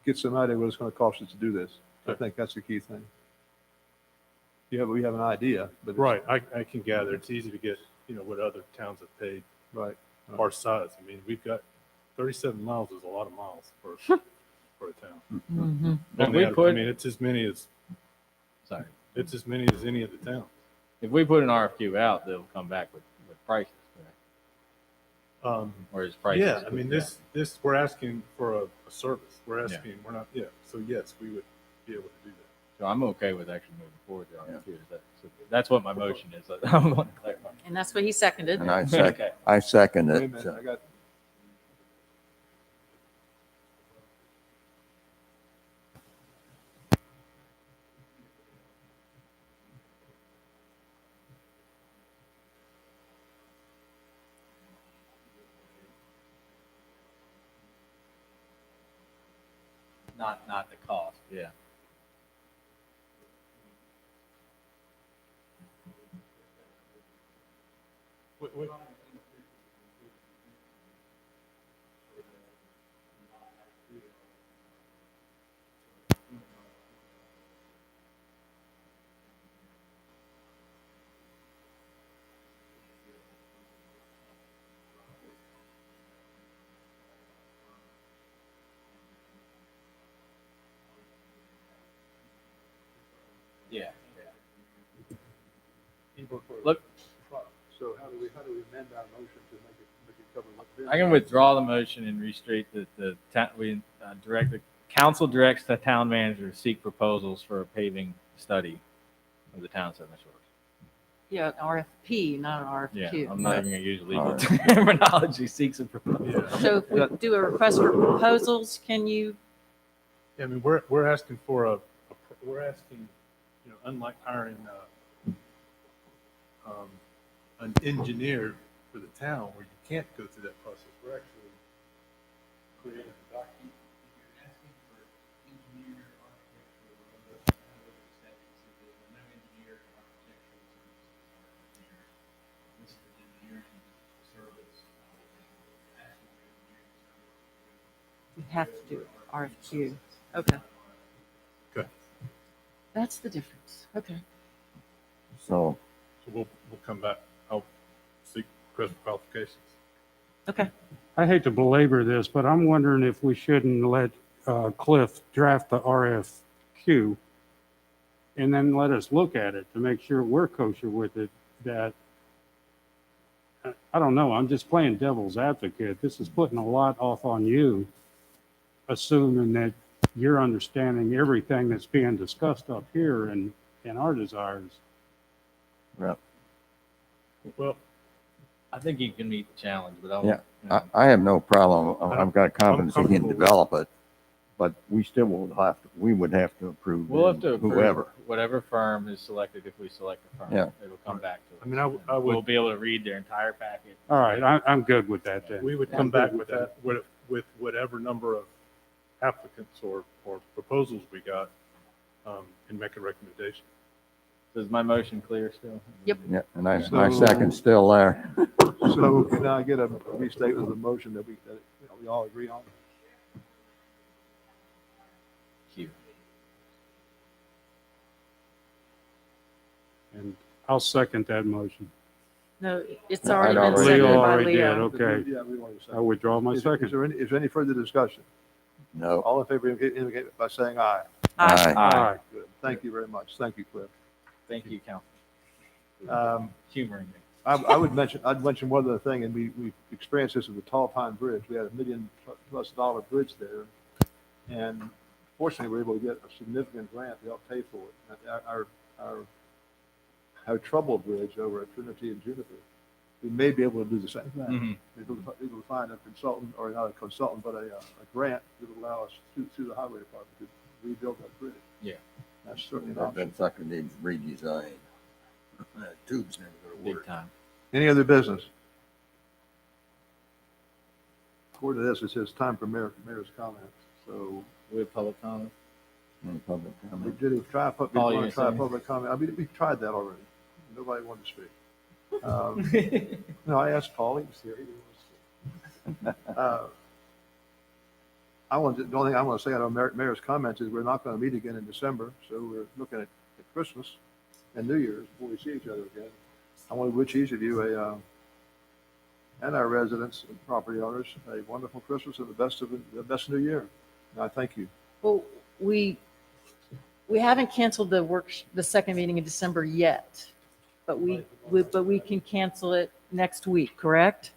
Get some idea what it's going to cost us to do this. I think that's the key thing. We have an idea, but Right, I can gather. It's easy to get, what other towns have paid right. our size. I mean, we've got 37 miles is a lot of miles for a town. Mm-hmm. If we put, it's as many as any of the towns. if we put an RFQ out, they'll come back with prices, correct? Or is prices? Yeah, I mean, this we're asking for a service. We're asking, we're not, so yes, we would be able to do that. So I'm okay with actually moving forward with the RFQ. That's what my motion is. I want to clarify. And that's what he seconded. And I Okay. second Wait a it. minute, I got. Not the cost, yeah. Yeah. Look, So how do we amend our motion to make it cover what? I can withdraw the motion and restate that the council directs the town manager to seek proposals for a paving study of the town of Center Shores. Yeah, an RFP, not an Yeah, RFQ. I'm not even gonna use legal Alright. terminology, seeks a proposal. So if we do a request for proposals, can you, I mean, we're asking for we're asking, unlike hiring an engineer for the town where you can't go through that process, we're actually creating a document. we have to do RFQ? Okay. Okay. That's the difference. Okay. So So we'll come back. I'll seek request for qualifications. Okay. I hate to belabor this, but I'm wondering if we shouldn't let Cliff draft the RFQ and then let us look at it to make sure we're kosher with it. That, I don't know, I'm just playing devil's advocate. This is putting a lot off on you, assuming that you're understanding everything that's being discussed up here and our desires. Well, I think you can meet the challenge, but I'll. Yeah. I have no problem. I've got confidence he can comfortable with develop it, but we still we would have to approve We'll have to approve whoever. whatever firm is selected. If we select a firm, Yeah. it'll come back to us. I mean, I We'll would, be able to read their entire packet. All right, I'm good with that then. we would come back with that, with whatever number of applicants or proposals we got, and make a recommendation. Is my motion clear still? Yep. Yeah, and my second's still there. So can I get a restatement of the motion that we all agree on? Q. And I'll second that motion. No, it's No, already I'd been already- seconded by already did, Leo. okay. Yeah, we already said. I withdraw my Is second. there any further discussion? No. All in favor indicate by saying aye. Aye. Aye. Good. Thank you very much. Thank you, Cliff. Thank you, Council. Um, Humoring me. I'd mention one other thing, and we experienced this with the Tall Pine Bridge. We had $1 million+ bridge there, and fortunately, we were able to get a significant grant to help pay for it. Our troubled bridge over at Trinity and Juniper, we may be able to do the same thing. Able to find a consultant, or not a consultant, but a grant that would allow us through the highway department to rebuild that bridge. Yeah. That's certainly an That option. sucker needs redesign. That tube's never gonna Big work. time. Any other business? According to this, it says time for mayor's comments. So We have public comment. Any public we comment? did try, we Paul, you want gonna to try say public comment. I mean, we tried that already. Nobody wanted to speak. No, I asked Paul, he was here. He didn't want to speak. The only thing I want to say on our mayor's comments is we're not going to meet again in December. So we're looking at Christmas and New Year's before we see each other again. I want to wish each of you and our residents and property owners a wonderful Christmas and the best New Year. And I thank you. Well, we haven't canceled the second meeting in December yet, but we can cancel it next week, correct?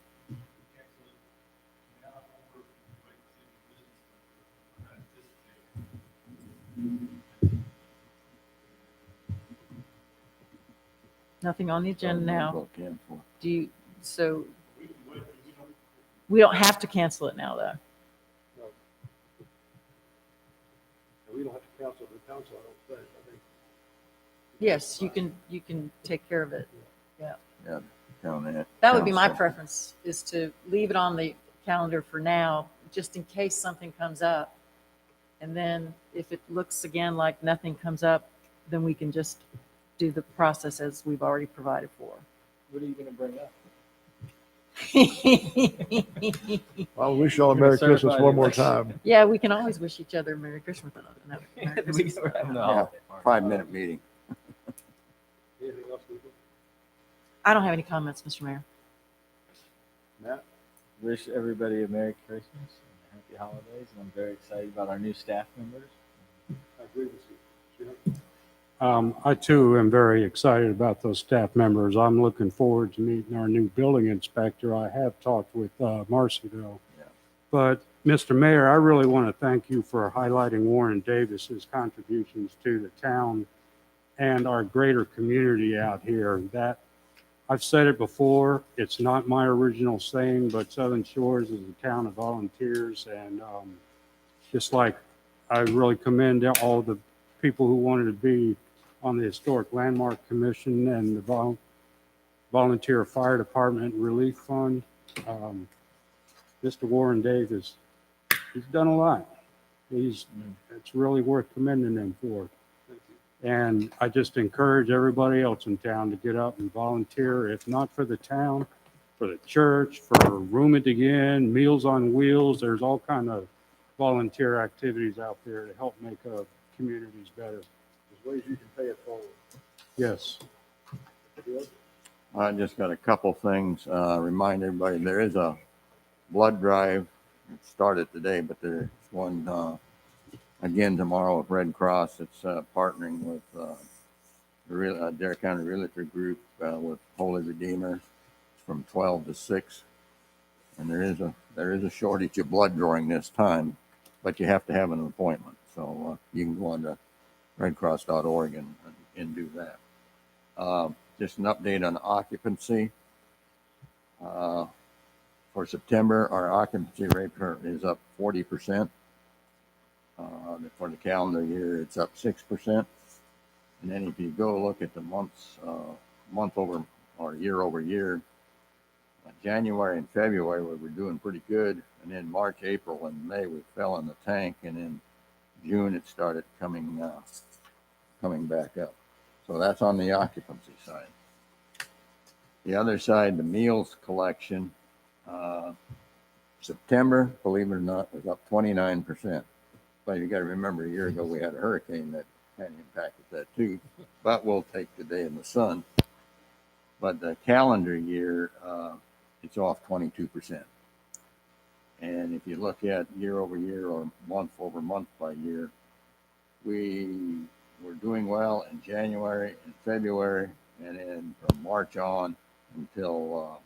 Nothing on the agenda now. So we don't have to cancel it now, though. We don't have to cancel the council, I don't think. I think Yes, you can take care of it. Yeah. Yeah, town That would be my council. preference, is to leave it on the calendar for now, just in case something comes up. And then if it looks again like nothing comes up, then we can just do the process as we've already provided for. What are you going to bring up? Well, I wish you all a We're Merry gonna Christmas certify one the more election. time. Yeah, we can always wish each other Merry Christmas. Merry We Christmas. can have no Yeah, holiday party. 5-minute meeting. Anything else, Luca? I don't have any comments, Mr. Mayor. Matt? Wish everybody a Merry Christmas and Happy Holidays. And I'm very excited about our new staff members. I agree with you. Gina? I too am very excited about those staff members. I'm looking forward to meeting our new building inspector. I have talked with Marcy though. Yeah. But Mr. Mayor, I really want to thank you for highlighting Warren Davis's contributions to the town and our greater community out here. That I've said it before, it's not my original saying, but Southern Shores is a town of volunteers. And just like I really commend all the people who wanted to be on the Historic Landmark Commission and the Volunteer Fire Department Relief Fund. Mr. Warren Davis, he's done a lot. It's really worth commending him for. And I just encourage everybody else in town to get up and volunteer, if not for the town, for the church, for Room It Again, Meals on Wheels. There's all kind of volunteer activities out there to help make communities better. There's ways you can pay it forward. Yes. I just got a couple things. Remind everybody, there is a blood drive. It started today, but there's one again tomorrow with Red Cross. It's partnering with the Dare County Realtor Group with Holy Redeemer. It's from 12 to 6. And there is a shortage of blood drawing this time, but you have to have an appointment. So you can go on to redcross.org and do that. Just an update on occupancy. For September, our occupancy rate is up 40%. For the calendar year, it's up 6%. And then if you go look at the months, month over or year over year, January and February we were doing pretty good, and then March, April, and May we fell in the tank, and in June it started coming back up. So that's on the occupancy side. The other side, the meals collection, September, believe it or not, was up 29%. But you got to remember, a year ago we had a hurricane that had impacted that too. But we'll take the day in the sun. But the calendar year, it's off 22%. And if you look at year over year or month over month by year, we were doing well in January and February, and then from March on, until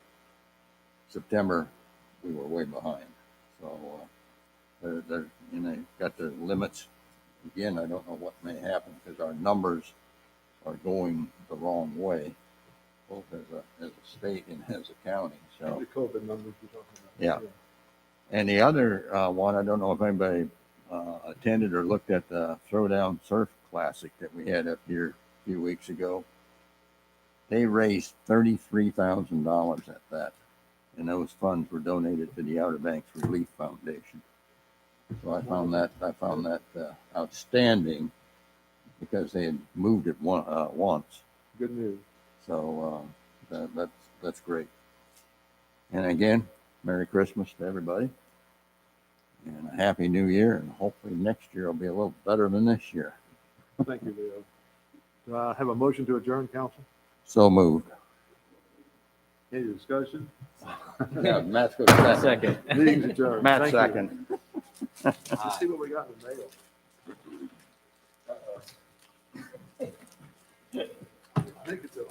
September, we were way behind. So they're got their limits. Again, I don't know what may happen because our numbers are going the wrong way, both as a state and as a county. So The COVID numbers you're talking about. yeah. And the other one, I don't know if anybody attended or looked at the Throwdown Surf Classic that we had up here a few weeks ago. They raised $33,000 at that, and those funds were donated to the Outer Banks Relief Foundation. So I found that outstanding because they had moved it once. Good news. So that's great. And again, Merry Christmas to everybody, and a Happy New Year, and hopefully next year will be a little better than this year. Thank you, Leo. Do I have a motion to adjourn, council? So moved. Any discussion? Yeah, Matt's good. Second. Meeting's adjourned. Matt Thank you. second. Let's see what we got in the mail. I think it's a